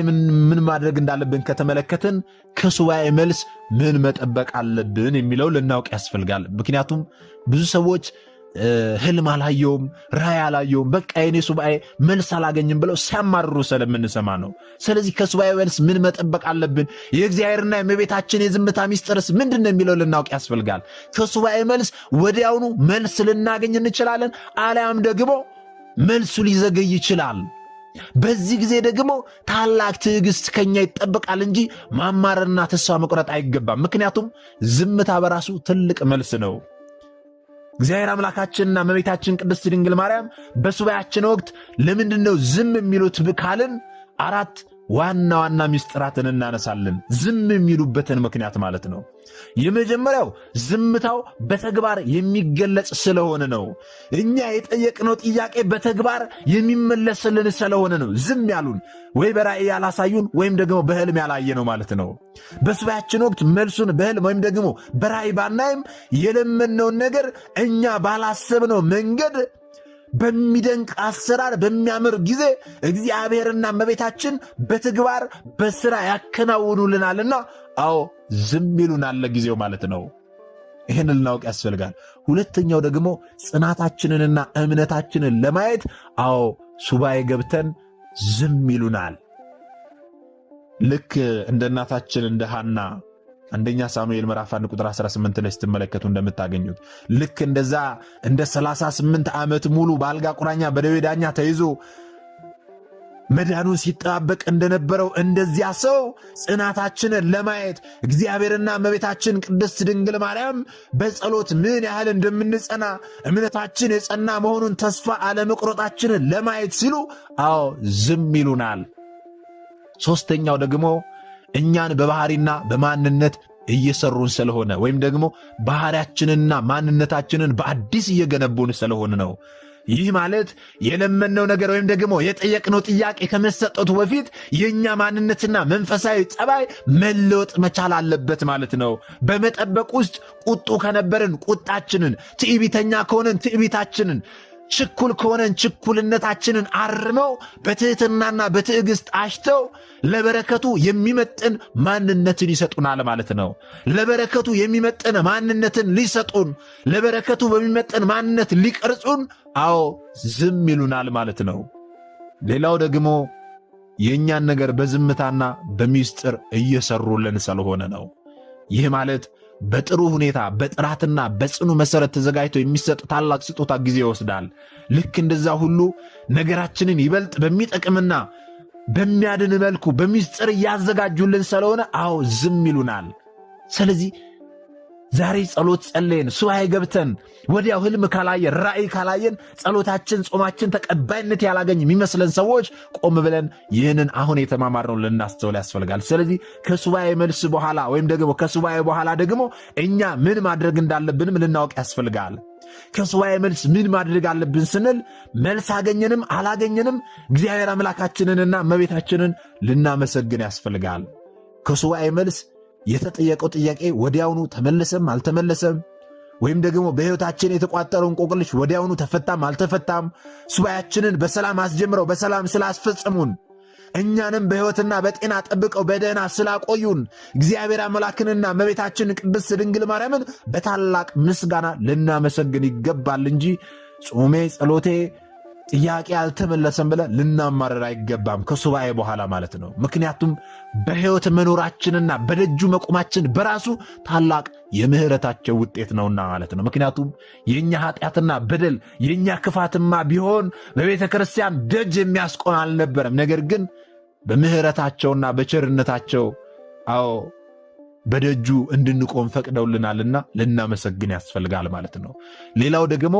ምን ማድረግ እንዳለብን ከተመለከትን ከሱባኤ መልስ ምን መጠበቅ አለብን የሚለው ልናውቅ ያስፈልጋል። ምክንያቱም ብዙ ሰዎች ህልም አላየውም፣ ራእይ አላየውም፣ በቃ የኔ ሱባኤ መልስ አላገኝም ብለው ሲያማርሩ ስለምንሰማ ነው። ስለዚህ ከሱባኤ መልስ ምን መጠበቅ አለብን፣ የእግዚአብሔርና የእመቤታችን የዝምታ ሚስጥርስ ምንድን ነው የሚለው ልናውቅ ያስፈልጋል። ከሱባኤ መልስ ወዲያውኑ መልስ ልናገኝ እንችላለን፣ አሊያም ደግሞ መልሱ ሊዘገይ ይችላል። በዚህ ጊዜ ደግሞ ታላቅ ትዕግስት ከኛ ይጠበቃል እንጂ ማማረርና ተስፋ መቁረጥ አይገባም። ምክንያቱም ዝምታ በራሱ ትልቅ መልስ ነው። እግዚአብሔር አምላካችንና እመቤታችን ቅድስት ድንግል ማርያም በሱባኤያችን ወቅት ለምንድን ነው ዝም የሚሉት ካልን 4 ዋና ዋና ምስጢራትን እናነሳለን። ዝም የሚሉበትን ምክንያት ማለት ነው። የመጀመሪያው ዝምታው በተግባር የሚገለጽ ስለሆነ ነው። እኛ የጠየቅነው ጥያቄ በተግባር የሚመለስልን ስለሆነ ነው ዝም ያሉን። ወይ በራእይ ያላሳዩን ወይም ደግሞ በህልም ያላየነው ማለት ነው። በሱባኤያችን ወቅት መልሱን በህልም ወይም ደግሞ በራእይ ባናይም የለመነውን ነገር እኛ ባላሰብነው መንገድ በሚደንቅ አሰራር በሚያምር ጊዜ እግዚአብሔርና እመቤታችን በተግባር በሥራ ያከናውኑልናልና አዎ ዝም ይሉናል ለጊዜው ማለት ነው። ይህን ልናውቅ ያስፈልጋል። ሁለተኛው ደግሞ ጽናታችንንና እምነታችንን ለማየት አዎ ሱባኤ ገብተን ዝም ይሉናል። ልክ እንደ እናታችን እንደ ሐና አንደኛ ሳሙኤል ምዕራፍ 1 ቁጥር 18 ላይ ስትመለከቱ እንደምታገኙት ልክ እንደዛ እንደ 38 ዓመት ሙሉ በአልጋ ቁራኛ በደዌ ዳኛ ተይዞ መዳኑን ሲጠባበቅ እንደነበረው እንደዚያ ሰው ጽናታችንን ለማየት እግዚአብሔርና እመቤታችን ቅድስት ድንግል ማርያም በጸሎት ምን ያህል እንደምንጸና እምነታችን የጸና መሆኑን ተስፋ አለመቁረጣችንን ለማየት ሲሉ አዎ ዝም ይሉናል። ሦስተኛው ደግሞ እኛን በባህሪና በማንነት እየሰሩን ስለሆነ ወይም ደግሞ ባህሪያችንና ማንነታችንን በአዲስ እየገነቡን ስለሆነ ነው። ይህ ማለት የለመነው ነገር ወይም ደግሞ የጠየቅነው ጥያቄ ከመሰጠቱ በፊት የእኛ ማንነትና መንፈሳዊ ጸባይ መለወጥ መቻል አለበት ማለት ነው። በመጠበቅ ውስጥ ቁጡ ከነበርን ቁጣችንን፣ ትዕቢተኛ ከሆነን ትዕቢታችንን፣ ችኩል ከሆነን ችኩልነታችንን አርመው በትሕትናና በትዕግሥት አሽተው ለበረከቱ የሚመጥን ማንነትን ይሰጡናል ማለት ነው። ለበረከቱ የሚመጥን ማንነትን ሊሰጡን፣ ለበረከቱ በሚመጥን ማንነት ሊቀርጹን አዎ ዝም ይሉናል ማለት ነው። ሌላው ደግሞ የእኛን ነገር በዝምታና በሚስጥር እየሰሩልን ስለሆነ ነው። ይህ ማለት በጥሩ ሁኔታ በጥራትና በጽኑ መሰረት ተዘጋጅቶ የሚሰጥ ታላቅ ስጦታ ጊዜ ይወስዳል። ልክ እንደዛ ሁሉ ነገራችንን ይበልጥ በሚጠቅምና በሚያድን መልኩ በሚስጥር እያዘጋጁልን ስለሆነ አዎ ዝም ይሉናል። ስለዚህ ዛሬ ጸሎት ጸለየን፣ ሱባኤ ገብተን ወዲያው ህልም ካላየን ራእይ ካላየን ጸሎታችን ጾማችን ተቀባይነት ያላገኝ የሚመስለን ሰዎች ቆም ብለን ይህንን አሁን የተማማርነው ልናስተውል ያስፈልጋል። ስለዚህ ከሱባኤ መልስ በኋላ ወይም ደግሞ ከሱባኤ በኋላ ደግሞ እኛ ምን ማድረግ እንዳለብንም ልናውቅ ያስፈልጋል። ከሱባኤ መልስ ምን ማድረግ አለብን ስንል መልስ አገኘንም አላገኘንም እግዚአብሔር አምላካችንንና እመቤታችንን ልናመሰግን ያስፈልጋል። ከሱባኤ መልስ የተጠየቀው ጥያቄ ወዲያውኑ ተመለሰም አልተመለሰም ወይም ደግሞ በሕይወታችን የተቋጠረው እንቆቅልሽ ወዲያውኑ ተፈታም አልተፈታም ሱባኤያችንን በሰላም አስጀምረው በሰላም ስላስፈጸሙን እኛንም በሕይወትና በጤና ጠብቀው በደህና ስላቆዩን እግዚአብሔር አምላክንና እመቤታችን ቅድስት ድንግል ማርያምን በታላቅ ምስጋና ልናመሰግን ይገባል እንጂ ጾሜ ጸሎቴ ጥያቄ አልተመለሰም ብለን ልናማረር አይገባም፣ ከሱባኤ በኋላ ማለት ነው። ምክንያቱም በሕይወት መኖራችንና በደጁ መቆማችን በራሱ ታላቅ የምህረታቸው ውጤት ነውና ማለት ነው። ምክንያቱም የእኛ ኃጢአትና በደል የእኛ ክፋትማ ቢሆን በቤተ ክርስቲያን ደጅ የሚያስቆም አልነበረም። ነገር ግን በምህረታቸውና በቸርነታቸው አዎ በደጁ እንድንቆም ፈቅደውልናልና ልናመሰግን ያስፈልጋል ማለት ነው። ሌላው ደግሞ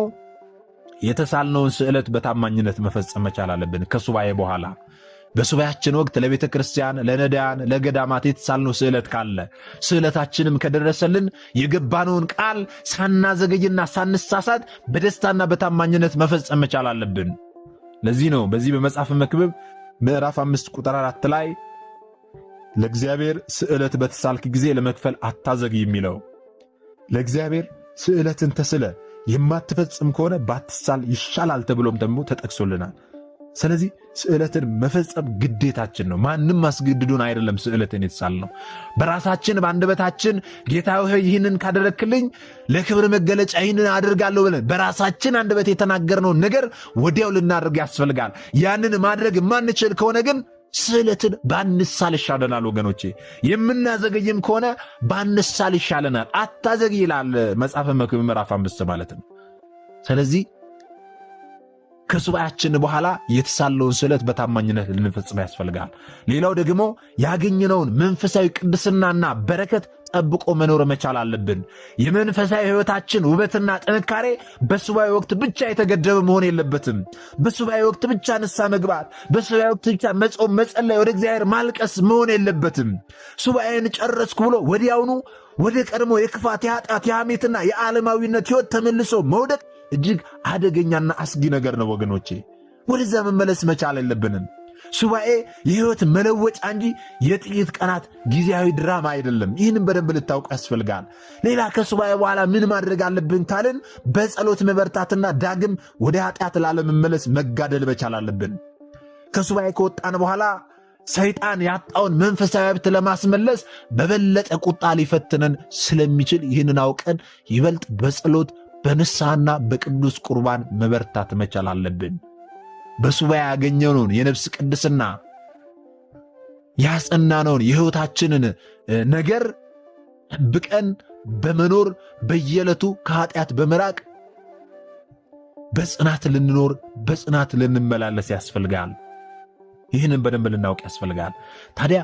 የተሳልነውን ስዕለት በታማኝነት መፈጸም መቻል አለብን። ከሱባኤ በኋላ በሱባኤያችን ወቅት ለቤተ ክርስቲያን፣ ለነዳያን፣ ለገዳማት የተሳልነው ስዕለት ካለ ስዕለታችንም ከደረሰልን የገባነውን ቃል ሳናዘገይና ሳንሳሳት በደስታና በታማኝነት መፈጸም መቻል አለብን። ለዚህ ነው በዚህ በመጽሐፈ መክብብ ምዕራፍ 5 ቁጥር 4 ላይ ለእግዚአብሔር ስዕለት በተሳልክ ጊዜ ለመክፈል አታዘግይ የሚለው። ለእግዚአብሔር ስዕለትን ተስለ የማትፈጽም ከሆነ ባትሳል ይሻላል ተብሎም ደግሞ ተጠቅሶልናል። ስለዚህ ስዕለትን መፈጸም ግዴታችን ነው። ማንም ማስገድዱን አይደለም ስዕለትን የተሳልነው። በራሳችን በአንደበታችን ጌታ ሆይ ይህንን ካደረክልኝ ለክብር መገለጫ ይህንን አድርጋለሁ ብለን በራሳችን አንደበት የተናገርነውን ነገር ወዲያው ልናደርግ ያስፈልጋል። ያንን ማድረግ የማንችል ከሆነ ግን ስዕለትን ባንሳል ይሻለናል ወገኖቼ። የምናዘገይም ከሆነ ባንሳል ይሻለናል። አታዘግይ ይላል መጽሐፈ መክብብ ምዕራፍ 5 ማለት ነው። ስለዚህ ከሱባኤያችን በኋላ የተሳለውን ስዕለት በታማኝነት ልንፈጽም ያስፈልጋል። ሌላው ደግሞ ያገኘነውን መንፈሳዊ ቅድስናና በረከት ጠብቆ መኖር መቻል አለብን። የመንፈሳዊ ሕይወታችን ውበትና ጥንካሬ በሱባኤ ወቅት ብቻ የተገደበ መሆን የለበትም። በሱባኤ ወቅት ብቻ ንስሐ መግባት፣ በሱባኤ ወቅት ብቻ መጾም፣ መጸለይ፣ ወደ እግዚአብሔር ማልቀስ መሆን የለበትም። ሱባኤን ጨረስኩ ብሎ ወዲያውኑ ወደ ቀድሞ የክፋት፣ የኃጢአት፣ የሐሜትና የዓለማዊነት ሕይወት ተመልሶ መውደቅ እጅግ አደገኛና አስጊ ነገር ነው ወገኖቼ። ወደዛ መመለስ መቻል የለብንም። ሱባኤ የሕይወት መለወጫ እንጂ የጥቂት ቀናት ጊዜያዊ ድራማ አይደለም። ይህንም በደንብ ልታውቅ ያስፈልጋል። ሌላ ከሱባኤ በኋላ ምን ማድረግ አለብን ካልን በጸሎት መበርታትና ዳግም ወደ ኃጢአት ላለመመለስ መጋደል መቻል አለብን። ከሱባኤ ከወጣን በኋላ ሰይጣን ያጣውን መንፈሳዊ ሀብት ለማስመለስ በበለጠ ቁጣ ሊፈትነን ስለሚችል ይህንን አውቀን ይበልጥ በጸሎት በንስሐና በቅዱስ ቁርባን መበርታት መቻል አለብን። በሱባኤ ያገኘነውን የነፍስ ቅድስና ያጸናነውን የሕይወታችንን ነገር ጠብቀን በመኖር በየዕለቱ ከኃጢአት በመራቅ በጽናት ልንኖር በጽናት ልንመላለስ ያስፈልጋል። ይህንን በደንብ ልናውቅ ያስፈልጋል። ታዲያ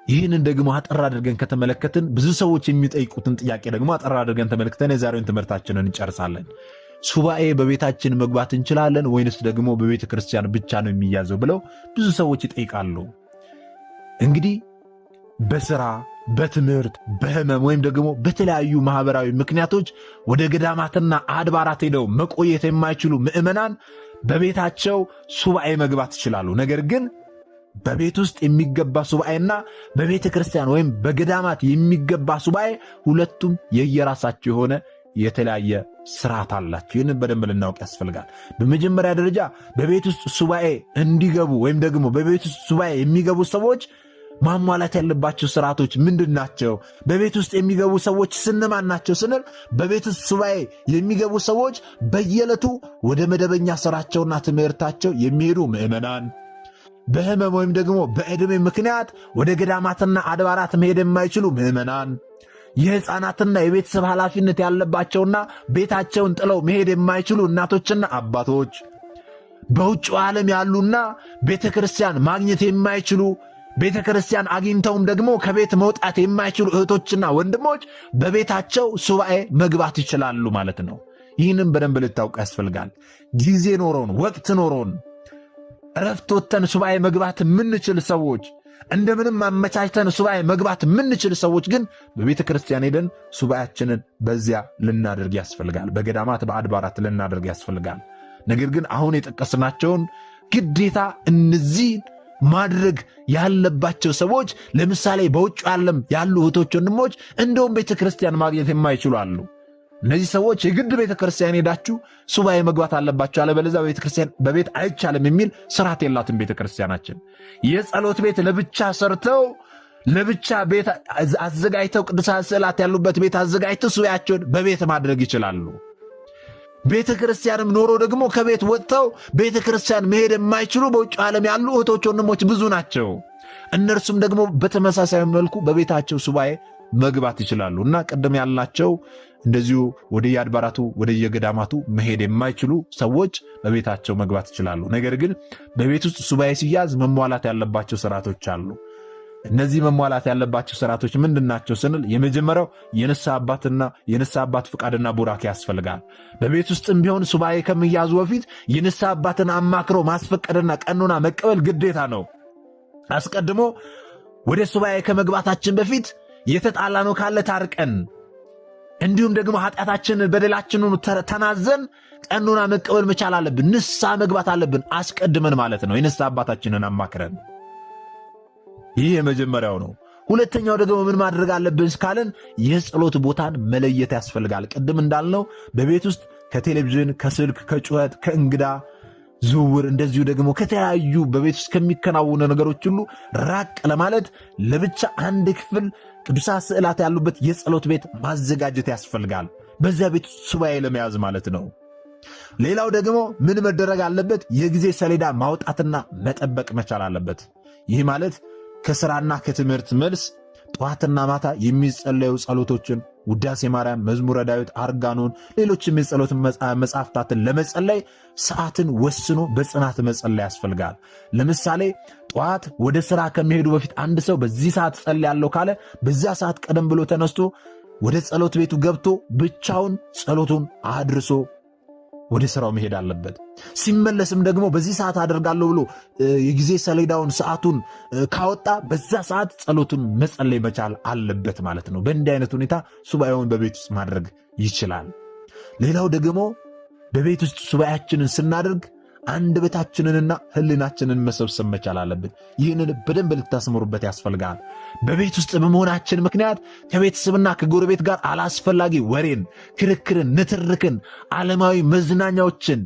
ይህንን ደግሞ አጠር አድርገን ከተመለከትን ብዙ ሰዎች የሚጠይቁትን ጥያቄ ደግሞ አጠር አድርገን ተመልክተን የዛሬውን ትምህርታችንን እንጨርሳለን። ሱባኤ በቤታችን መግባት እንችላለን ወይንስ ደግሞ በቤተ ክርስቲያን ብቻ ነው የሚያዘው ብለው ብዙ ሰዎች ይጠይቃሉ። እንግዲህ በሥራ፣ በትምህርት፣ በሕመም ወይም ደግሞ በተለያዩ ማኅበራዊ ምክንያቶች ወደ ገዳማትና አድባራት ሄደው መቆየት የማይችሉ ምዕመናን በቤታቸው ሱባኤ መግባት ይችላሉ። ነገር ግን በቤት ውስጥ የሚገባ ሱባኤና በቤተ ክርስቲያን ወይም በገዳማት የሚገባ ሱባኤ ሁለቱም የየራሳቸው የሆነ የተለያየ ስርዓት አላቸው። ይህንን በደንብ ልናውቅ ያስፈልጋል። በመጀመሪያ ደረጃ በቤት ውስጥ ሱባኤ እንዲገቡ ወይም ደግሞ በቤት ውስጥ ሱባኤ የሚገቡ ሰዎች ማሟላት ያለባቸው ስርዓቶች ምንድን ናቸው? በቤት ውስጥ የሚገቡ ሰዎች ስንማን ናቸው ስንል በቤት ውስጥ ሱባኤ የሚገቡ ሰዎች በየዕለቱ ወደ መደበኛ ስራቸውና ትምህርታቸው የሚሄዱ ምዕመናን፣ በሕመም ወይም ደግሞ በዕድሜ ምክንያት ወደ ገዳማትና አድባራት መሄድ የማይችሉ ምዕመናን፣ የሕፃናትና የቤተሰብ ኃላፊነት ያለባቸውና ቤታቸውን ጥለው መሄድ የማይችሉ እናቶችና አባቶች፣ በውጭ ዓለም ያሉና ቤተ ክርስቲያን ማግኘት የማይችሉ ቤተ ክርስቲያን አግኝተውም ደግሞ ከቤት መውጣት የማይችሉ እህቶችና ወንድሞች በቤታቸው ሱባኤ መግባት ይችላሉ ማለት ነው። ይህንም በደንብ ልታውቅ ያስፈልጋል። ጊዜ ኖሮን ወቅት ኖሮን እረፍት ወጥተን ሱባኤ መግባት የምንችል ሰዎች፣ እንደምንም አመቻችተን ሱባኤ መግባት የምንችል ሰዎች ግን በቤተ ክርስቲያን ሄደን ሱባኤያችንን በዚያ ልናደርግ ያስፈልጋል። በገዳማት በአድባራት ልናደርግ ያስፈልጋል። ነገር ግን አሁን የጠቀስናቸውን ግዴታ እነዚህን ማድረግ ያለባቸው ሰዎች ለምሳሌ በውጭ ዓለም ያሉ እህቶች ወንድሞች እንደውም ቤተ ክርስቲያን ማግኘት የማይችሉ አሉ። እነዚህ ሰዎች የግድ ቤተ ክርስቲያን ሄዳችሁ ሱባኤ መግባት አለባቸው፣ አለበለዚያ ቤተ ክርስቲያን በቤት አይቻልም የሚል ስርዓት የላትም ቤተ ክርስቲያናችን። የጸሎት ቤት ለብቻ ሰርተው ለብቻ ቤት አዘጋጅተው ቅዱሳን ስዕላት ያሉበት ቤት አዘጋጅተው ሱባኤያቸውን በቤት ማድረግ ይችላሉ። ቤተ ክርስቲያንም ኖሮ ደግሞ ከቤት ወጥተው ቤተ ክርስቲያን መሄድ የማይችሉ በውጭ ዓለም ያሉ እህቶች ወንድሞች ብዙ ናቸው። እነርሱም ደግሞ በተመሳሳይ መልኩ በቤታቸው ሱባኤ መግባት ይችላሉ እና ቅድም ያልናቸው እንደዚሁ ወደ የአድባራቱ ወደ የገዳማቱ መሄድ የማይችሉ ሰዎች በቤታቸው መግባት ይችላሉ። ነገር ግን በቤት ውስጥ ሱባኤ ሲያዝ መሟላት ያለባቸው ስርዓቶች አሉ። እነዚህ መሟላት ያለባቸው ስርዓቶች ምንድናቸው ስንል የመጀመሪያው የንስሐ አባት ፍቃድና ቡራኬ ያስፈልጋል። በቤት ውስጥም ቢሆን ሱባኤ ከመያዙ በፊት የንስሐ አባትን አማክሮ ማስፈቀድና ቀኖና መቀበል ግዴታ ነው። አስቀድሞ ወደ ሱባኤ ከመግባታችን በፊት የተጣላነው ካለ ታርቀን፣ እንዲሁም ደግሞ ኃጢአታችንን በደላችንን ተናዘን ቀኖና መቀበል መቻል አለብን። ንስሐ መግባት አለብን አስቀድመን ማለት ነው፣ የንስሐ አባታችንን አማክረን። ይህ የመጀመሪያው ነው። ሁለተኛው ደግሞ ምን ማድረግ አለብን ካለን የጸሎት ቦታን መለየት ያስፈልጋል። ቅድም እንዳልነው በቤት ውስጥ ከቴሌቪዥን፣ ከስልክ፣ ከጩኸት፣ ከእንግዳ ዝውውር እንደዚሁ ደግሞ ከተለያዩ በቤት ውስጥ ከሚከናወኑ ነገሮች ሁሉ ራቅ ለማለት ለብቻ አንድ ክፍል ቅዱሳት ስዕላት ያሉበት የጸሎት ቤት ማዘጋጀት ያስፈልጋል። በዚያ ቤት ሱባኤ ለመያዝ ማለት ነው። ሌላው ደግሞ ምን መደረግ አለበት? የጊዜ ሰሌዳ ማውጣትና መጠበቅ መቻል አለበት። ይህ ማለት ከሥራና ከትምህርት መልስ ጠዋትና ማታ የሚጸለዩ ጸሎቶችን ውዳሴ ማርያም፣ መዝሙረ ዳዊት፣ አርጋኖን፣ ሌሎችም የጸሎት መጽሐፍታትን ለመጸለይ ሰዓትን ወስኖ በጽናት መጸለይ ያስፈልጋል። ለምሳሌ ጠዋት ወደ ሥራ ከሚሄዱ በፊት አንድ ሰው በዚህ ሰዓት ጸልያለሁ ካለ በዚያ ሰዓት ቀደም ብሎ ተነስቶ ወደ ጸሎት ቤቱ ገብቶ ብቻውን ጸሎቱን አድርሶ ወደ ሥራው መሄድ አለበት። ሲመለስም ደግሞ በዚህ ሰዓት አደርጋለሁ ብሎ የጊዜ ሰሌዳውን ሰዓቱን ካወጣ በዛ ሰዓት ጸሎቱን መጸለይ መቻል አለበት ማለት ነው። በእንዲህ አይነት ሁኔታ ሱባኤውን በቤት ውስጥ ማድረግ ይችላል። ሌላው ደግሞ በቤት ውስጥ ሱባኤያችንን ስናደርግ አንደበታችንንና ሕሊናችንን መሰብሰብ መቻል አለብን። ይህንን በደንብ ልታስምሩበት ያስፈልጋል። በቤት ውስጥ በመሆናችን ምክንያት ከቤተሰብና ከጎረቤት ጋር አላስፈላጊ ወሬን፣ ክርክርን፣ ንትርክን፣ ዓለማዊ መዝናኛዎችን፣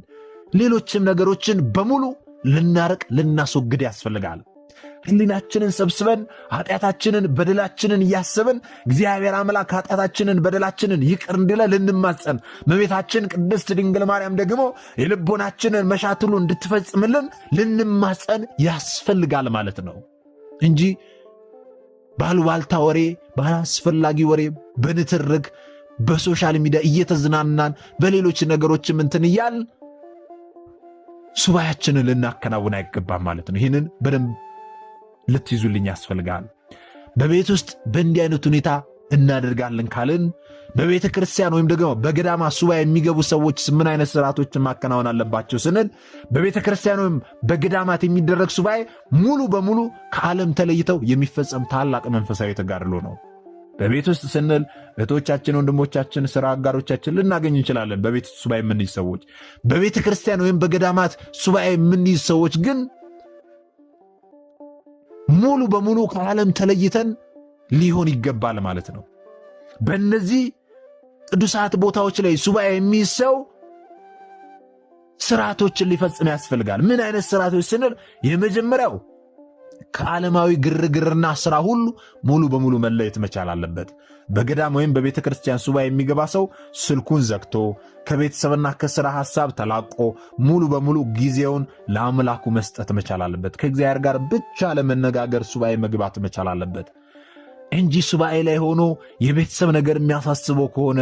ሌሎችም ነገሮችን በሙሉ ልናርቅ ልናስወግድ ያስፈልጋል። ሕሊናችንን ሰብስበን ኃጢአታችንን በደላችንን እያሰብን እግዚአብሔር አምላክ ኃጢአታችንን በደላችንን ይቅር እንዲለ ልንማጸን፣ እመቤታችን ቅድስት ድንግል ማርያም ደግሞ የልቦናችንን መሻት ሁሉ እንድትፈጽምልን ልንማጸን ያስፈልጋል ማለት ነው እንጂ ባሉባልታ ወሬ፣ ባላስፈላጊ ወሬ፣ በንትርክ በሶሻል ሚዲያ እየተዝናናን በሌሎች ነገሮችም እንትን እያል ሱባኤያችንን ልናከናውን አይገባም ማለት ነው። ይህንን በደንብ ልትይዙልኝ ያስፈልጋል። በቤት ውስጥ በእንዲህ አይነት ሁኔታ እናደርጋለን ካልን በቤተ ክርስቲያን ወይም ደግሞ በገዳማ ሱባኤ የሚገቡ ሰዎች ምን አይነት ስርዓቶችን ማከናወን አለባቸው ስንል በቤተ ክርስቲያን ወይም በገዳማት የሚደረግ ሱባኤ ሙሉ በሙሉ ከዓለም ተለይተው የሚፈጸም ታላቅ መንፈሳዊ ተጋድሎ ነው። በቤት ውስጥ ስንል እህቶቻችን፣ ወንድሞቻችን፣ ሥራ አጋሮቻችን ልናገኝ እንችላለን። በቤት ውስጥ ሱባኤ የምንይዝ ሰዎች፣ በቤተ ክርስቲያን ወይም በገዳማት ሱባኤ የምንይዝ ሰዎች ግን ሙሉ በሙሉ ከዓለም ተለይተን ሊሆን ይገባል ማለት ነው። በእነዚህ ቅዱሳት ቦታዎች ላይ ሱባኤ የሚይዝ ሰው ስርዓቶችን ሊፈጽም ያስፈልጋል። ምን አይነት ስርዓቶች ስንል የመጀመሪያው ከዓለማዊ ግርግርና ሥራ ሁሉ ሙሉ በሙሉ መለየት መቻል አለበት። በገዳም ወይም በቤተ ክርስቲያን ሱባኤ የሚገባ ሰው ስልኩን ዘግቶ ከቤተሰብና ከሥራ ሐሳብ ተላቆ ሙሉ በሙሉ ጊዜውን ለአምላኩ መስጠት መቻል አለበት። ከእግዚአብሔር ጋር ብቻ ለመነጋገር ሱባኤ መግባት መቻል አለበት እንጂ ሱባኤ ላይ ሆኖ የቤተሰብ ነገር የሚያሳስበው ከሆነ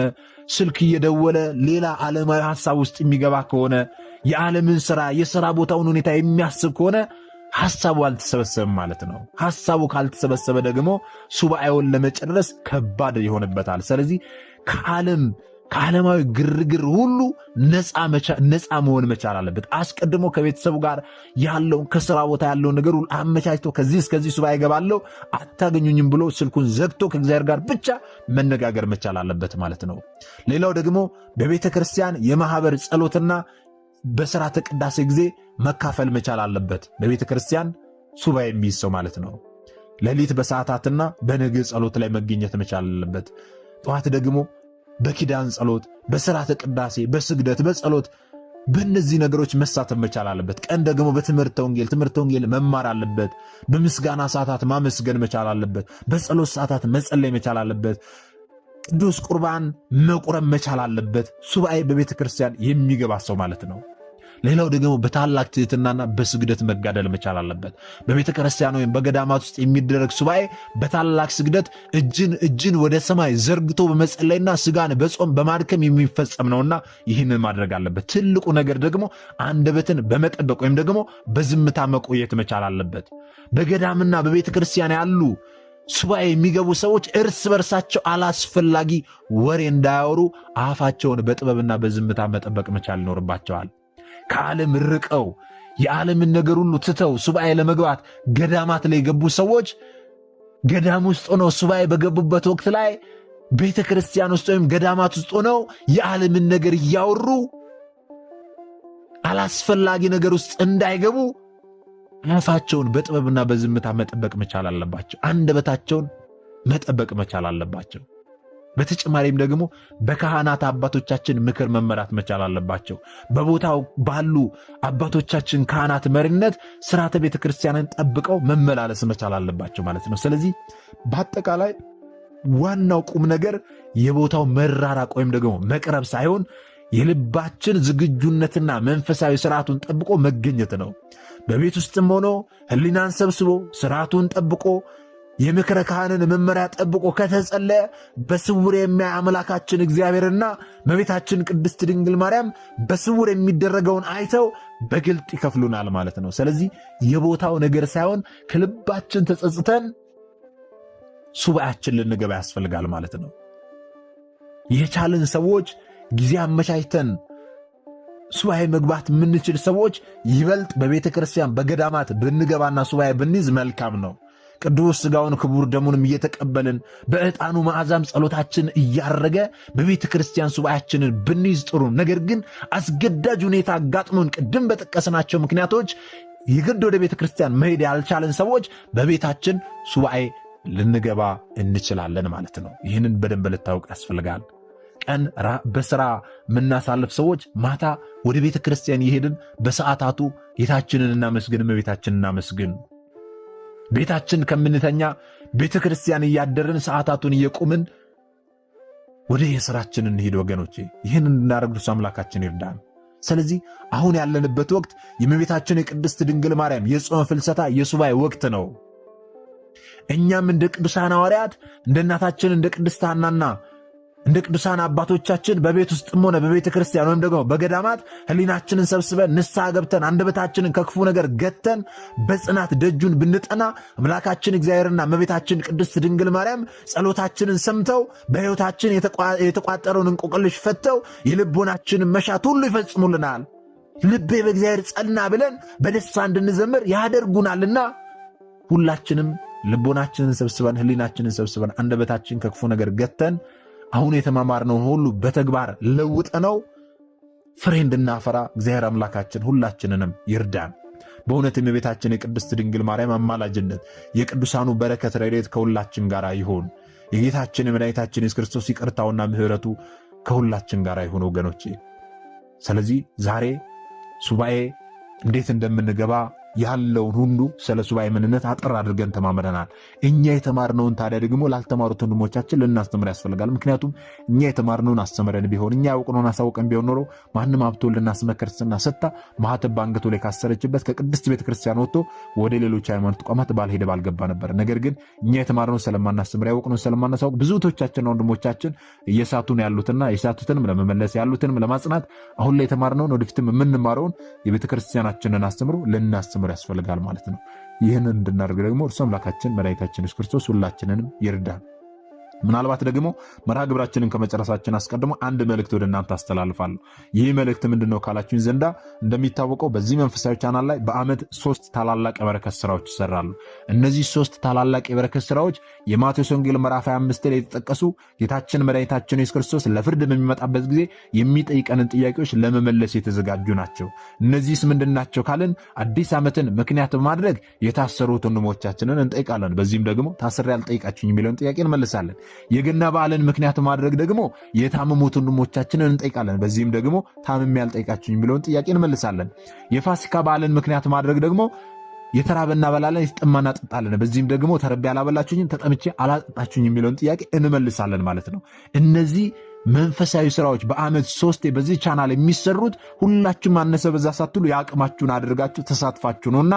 ስልክ እየደወለ ሌላ ዓለማዊ ሐሳብ ውስጥ የሚገባ ከሆነ የዓለምን ሥራ፣ የሥራ ቦታውን ሁኔታ የሚያስብ ከሆነ ሐሳቡ አልተሰበሰበም ማለት ነው። ሐሳቡ ካልተሰበሰበ ደግሞ ሱባኤውን ለመጨረስ ከባድ ይሆንበታል። ስለዚህ ከዓለማዊ ግርግር ሁሉ ነፃ መሆን መቻል አለበት። አስቀድሞ ከቤተሰቡ ጋር ያለውን ከሥራ ቦታ ያለውን ነገር ሁሉ አመቻችቶ ከዚህ እስከዚህ ሱባኤ ገባለሁ አታገኙኝም ብሎ ስልኩን ዘግቶ ከእግዚአብሔር ጋር ብቻ መነጋገር መቻል አለበት ማለት ነው። ሌላው ደግሞ በቤተ ክርስቲያን የማኅበር ጸሎትና በሥርዓተ ቅዳሴ ጊዜ መካፈል መቻል አለበት። በቤተ ክርስቲያን ሱባኤ የሚይዝ ሰው ማለት ነው። ሌሊት በሰዓታትና በነግህ ጸሎት ላይ መገኘት መቻል አለበት። ጠዋት ደግሞ በኪዳን ጸሎት፣ በሥርዓተ ቅዳሴ፣ በስግደት፣ በጸሎት በእነዚህ ነገሮች መሳተፍ መቻል አለበት። ቀን ደግሞ በትምህርተ ወንጌል መማር አለበት። በምስጋና ሰዓታት ማመስገን መቻል አለበት። በጸሎት ሰዓታት መጸለይ መቻል አለበት። ቅዱስ ቁርባን መቁረብ መቻል አለበት። ሱባኤ በቤተ ክርስቲያን የሚገባ ሰው ማለት ነው። ሌላው ደግሞ በታላቅ ትሕትናና በስግደት መጋደል መቻል አለበት። በቤተ ክርስቲያን ወይም በገዳማት ውስጥ የሚደረግ ሱባኤ በታላቅ ስግደት እጅን ወደ ሰማይ ዘርግቶ በመጸለይና ስጋን በጾም በማድከም የሚፈጸም ነውና ይህንን ማድረግ አለበት። ትልቁ ነገር ደግሞ አንደበትን በመጠበቅ ወይም ደግሞ በዝምታ መቆየት መቻል አለበት። በገዳምና በቤተ ክርስቲያን ያሉ ሱባኤ የሚገቡ ሰዎች እርስ በርሳቸው አላስፈላጊ ወሬ እንዳያወሩ አፋቸውን በጥበብና በዝምታ መጠበቅ መቻል ይኖርባቸዋል። ከዓለም ርቀው የዓለምን ነገር ሁሉ ትተው ሱባኤ ለመግባት ገዳማት ላይ የገቡ ሰዎች ገዳም ውስጥ ሆነው ሱባኤ በገቡበት ወቅት ላይ ቤተ ክርስቲያን ውስጥ ወይም ገዳማት ውስጥ ሆነው የዓለምን ነገር እያወሩ አላስፈላጊ ነገር ውስጥ እንዳይገቡ አፋቸውን በጥበብና በዝምታ መጠበቅ መቻል አለባቸው። አንደበታቸውን መጠበቅ መቻል አለባቸው። በተጨማሪም ደግሞ በካህናት አባቶቻችን ምክር መመራት መቻል አለባቸው። በቦታው ባሉ አባቶቻችን ካህናት መሪነት ስርዓተ ቤተ ክርስቲያንን ጠብቀው መመላለስ መቻል አለባቸው ማለት ነው። ስለዚህ በአጠቃላይ ዋናው ቁም ነገር የቦታው መራራቅ ወይም ደግሞ መቅረብ ሳይሆን የልባችን ዝግጁነትና መንፈሳዊ ስርዓቱን ጠብቆ መገኘት ነው። በቤት ውስጥም ሆኖ ሕሊናን ሰብስቦ ስርዓቱን ጠብቆ የምክረ ካህንን መመሪያ ጠብቆ ከተጸለየ በስውር የሚያይ አምላካችን እግዚአብሔርና እመቤታችን ቅድስት ድንግል ማርያም በስውር የሚደረገውን አይተው በግልጥ ይከፍሉናል ማለት ነው። ስለዚህ የቦታው ነገር ሳይሆን ከልባችን ተጸጽተን ሱባኤያችን ልንገባ ያስፈልጋል ማለት ነው። የቻልን ሰዎች ጊዜ አመቻችተን ሱባኤ መግባት የምንችል ሰዎች ይበልጥ በቤተ ክርስቲያን በገዳማት ብንገባና ሱባኤ ብንይዝ መልካም ነው። ቅዱስ ሥጋውን ክቡር ደሙንም እየተቀበልን በዕጣኑ መዓዛም ጸሎታችን እያረገ በቤተ ክርስቲያን ሱባኤያችንን ብንይዝ ጥሩ። ነገር ግን አስገዳጅ ሁኔታ አጋጥሞን ቅድም በጠቀስናቸው ምክንያቶች የግድ ወደ ቤተ ክርስቲያን መሄድ ያልቻለን ሰዎች በቤታችን ሱባኤ ልንገባ እንችላለን ማለት ነው። ይህንን በደንብ ልታውቅ ያስፈልጋል። ቀን በሥራ የምናሳልፍ ሰዎች ማታ ወደ ቤተ ክርስቲያን የሄድን በሰዓታቱ ጌታችንን እናመስግን፣ እመቤታችንን እናመስግን። ቤታችን ከምንተኛ ቤተ ክርስቲያን እያደርን ሰዓታቱን እየቆምን ወደ የሥራችን እንሄድ ወገኖቼ። ይህን እንድናደርግ ቅዱስ አምላካችን ይርዳን። ስለዚህ አሁን ያለንበት ወቅት የእመቤታችን የቅድስት ድንግል ማርያም የጾመ ፍልሰታ የሱባኤ ወቅት ነው። እኛም እንደ ቅዱሳን ሐዋርያት እንደ እናታችን እንደ ቅድስት ሐናና እንደ ቅዱሳን አባቶቻችን በቤት ውስጥም ሆነ በቤተ ክርስቲያን ወይም ደግሞ በገዳማት ሕሊናችንን ሰብስበን ንስሐ ገብተን አንደበታችንን ከክፉ ነገር ገተን በጽናት ደጁን ብንጠና አምላካችን እግዚአብሔርና እመቤታችን ቅድስት ድንግል ማርያም ጸሎታችንን ሰምተው በሕይወታችን የተቋጠረውን እንቆቅልሽ ፈተው የልቦናችንን መሻት ሁሉ ይፈጽሙልናል። ልቤ በእግዚአብሔር ጸና ብለን በደስታ እንድንዘምር ያደርጉናልና ሁላችንም ልቦናችንን ሰብስበን ሕሊናችንን ሰብስበን አንደበታችን ከክፉ ነገር ገተን አሁን የተማማርነውን ሁሉ በተግባር ለውጠነው ፍሬ እንድናፈራ እግዚአብሔር አምላካችን ሁላችንንም ይርዳን። በእውነት የእመቤታችን የቅድስት ድንግል ማርያም አማላጅነት የቅዱሳኑ በረከት ረድኤት ከሁላችን ጋር ይሁን። የጌታችን የመድኃኒታችን የኢየሱስ ክርስቶስ ይቅርታውና ምሕረቱ ከሁላችን ጋር ይሁን ወገኖቼ። ስለዚህ ዛሬ ሱባኤ እንዴት እንደምንገባ ያለውን ሁሉ ስለ ሱባኤ ምንነት አጠር አድርገን ተማምረናል። እኛ የተማርነውን ታዲያ ደግሞ ላልተማሩት ወንድሞቻችን ልናስተምር ያስፈልጋል። ምክንያቱም እኛ የተማርነውን አስተምረን ቢሆን እኛ ያውቅነውን አሳውቀን ቢሆን ኖሮ ማንም ሀብቶ ልናስመ ክርስትና ሰጥታ ማኅተብ በአንገቱ ላይ ካሰረችበት ከቅድስት ቤተ ክርስቲያን ወጥቶ ወደ ሌሎች ሃይማኖት ተቋማት ባልሄደ ባልገባ ነበር። ነገር ግን እኛ የተማርነውን ስለማናስተምር ያውቅነውን ስለማናሳውቅ ብዙ እህቶቻችንና ወንድሞቻችን እየሳቱን ያሉትና የሳቱትንም ለመመለስ ያሉትንም ለማጽናት አሁን ላይ የተማርነውን ወደፊትም የምንማረውን የቤተ ክርስቲያናችንን አስተምሮ ልናስተምር ያስፈልጋል ማለት ነው። ይህንን እንድናደርግ ደግሞ እርሱ አምላካችን መድኃኒታችን ኢየሱስ ክርስቶስ ሁላችንንም ይርዳን። ምናልባት ደግሞ መርሃ ግብራችንን ከመጨረሳችን አስቀድሞ አንድ መልእክት ወደ እናንተ አስተላልፋለሁ። ይህ መልእክት ምንድነው ካላችሁኝ ዘንዳ እንደሚታወቀው በዚህ መንፈሳዊ ቻናል ላይ በዓመት 3 ታላላቅ የበረከት ስራዎች ይሰራሉ። እነዚህ 3 ታላላቅ የበረከት ስራዎች የማቴዎስ ወንጌል ምዕራፍ 25 ላይ የተጠቀሱ ጌታችን መድኃኒታችን ኢየሱስ ክርስቶስ ለፍርድ በሚመጣበት ጊዜ የሚጠይቀንን ጥያቄዎች ለመመለስ የተዘጋጁ ናቸው። እነዚህስ ምንድናቸው ካልን አዲስ ዓመትን ምክንያት በማድረግ የታሰሩት ወንድሞቻችንን እንጠይቃለን። በዚህም ደግሞ ታስሬ ያልጠይቃችሁኝ የሚለውን ጥያቄ እንመልሳለን። የገና በዓልን ምክንያት ማድረግ ደግሞ የታመሙት ወንድሞቻችንን እንጠይቃለን። በዚህም ደግሞ ታምሜ ያልጠይቃችሁኝ የሚለውን ጥያቄ እንመልሳለን። የፋሲካ በዓልን ምክንያት ማድረግ ደግሞ የተራበ እናበላለን፣ የተጠማ እናጠጣለን። በዚህም ደግሞ ተርቤ አላበላችሁኝም፣ ተጠምቼ አላጠጣችሁኝ የሚለውን ጥያቄ እንመልሳለን ማለት ነው። እነዚህ መንፈሳዊ ስራዎች በዓመት 3 በዚህ ቻናል የሚሰሩት ሁላችሁም አነሰ በዛ ሳትሉ የአቅማችሁን አድርጋችሁ ተሳትፋችሁ ነውና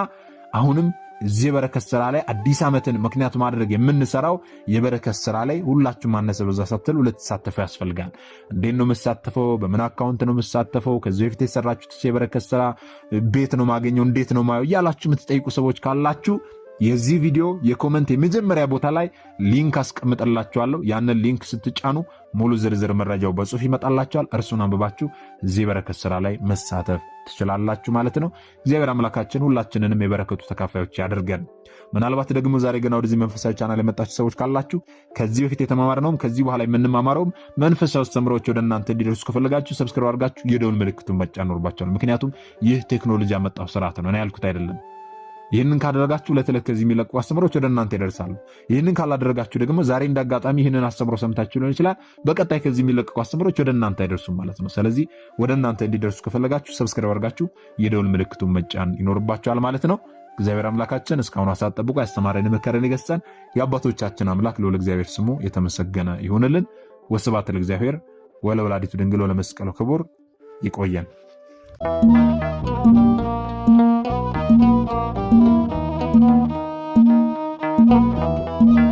አሁንም እዚህ የበረከት ስራ ላይ አዲስ ዓመትን ምክንያት ማድረግ የምንሰራው የበረከት ስራ ላይ ሁላችሁም አነሰ በዛ ሳትሉ ልትሳተፉ ያስፈልጋል። እንዴት ነው የምሳተፈው? በምን አካውንት ነው የምሳተፈው? ከዚህ በፊት የሰራችሁት የበረከት ስራ ቤት ነው ማገኘው፣ እንዴት ነው ማየው እያላችሁ የምትጠይቁ ሰዎች ካላችሁ የዚህ ቪዲዮ የኮመንት የመጀመሪያ ቦታ ላይ ሊንክ አስቀምጠላችኋለሁ። ያንን ሊንክ ስትጫኑ ሙሉ ዝርዝር መረጃው በጽሁፍ ይመጣላችኋል። እርሱን አንብባችሁ እዚህ በረከት ስራ ላይ መሳተፍ ትችላላችሁ ማለት ነው። እግዚአብሔር አምላካችን ሁላችንንም የበረከቱ ተካፋዮች ያድርገን። ምናልባት ደግሞ ዛሬ ገና ወደዚህ መንፈሳዊ ቻናል የመጣችሁ ሰዎች ካላችሁ ከዚህ በፊት የተማማርነውም ከዚህ በኋላ የምንማማረውም መንፈሳዊ አስተምሮች ወደ እናንተ እንዲደርሱ ከፈለጋችሁ ሰብስክራይብ አድርጋችሁ የደውል ምልክቱን መጫን ይኖርባችኋል። ምክንያቱም ይህ ቴክኖሎጂ ያመጣው ስርዓት ነው፣ እኔ ያልኩት አይደለም። ይህንን ካደረጋችሁ ለተለት ከዚህ የሚለቁ አስተምሮች ወደ እናንተ ይደርሳሉ። ይህንን ካላደረጋችሁ ደግሞ ዛሬ እንዳጋጣሚ ይህንን አስተምሮ ሰምታችሁ ሊሆን ይችላል፣ በቀጣይ ከዚህ የሚለቁ አስተምሮች ወደ እናንተ አይደርሱም ማለት ነው። ስለዚህ ወደ እናንተ እንዲደርሱ ከፈለጋችሁ ሰብስክራይብ አድርጋችሁ የደውል ምልክቱን መጫን ይኖርባችኋል ማለት ነው። እግዚአብሔር አምላካችን እስካሁን ሰዓት ጠብቆ ያስተማረን የመከረን የገሰጸን የአባቶቻችን አምላክ ልዑል እግዚአብሔር ስሙ የተመሰገነ ይሁንልን። ወስብሐት ለእግዚአብሔር ወለወላዲቱ ድንግል ወለመስቀሉ ክቡር። ይቆየን። Thank you.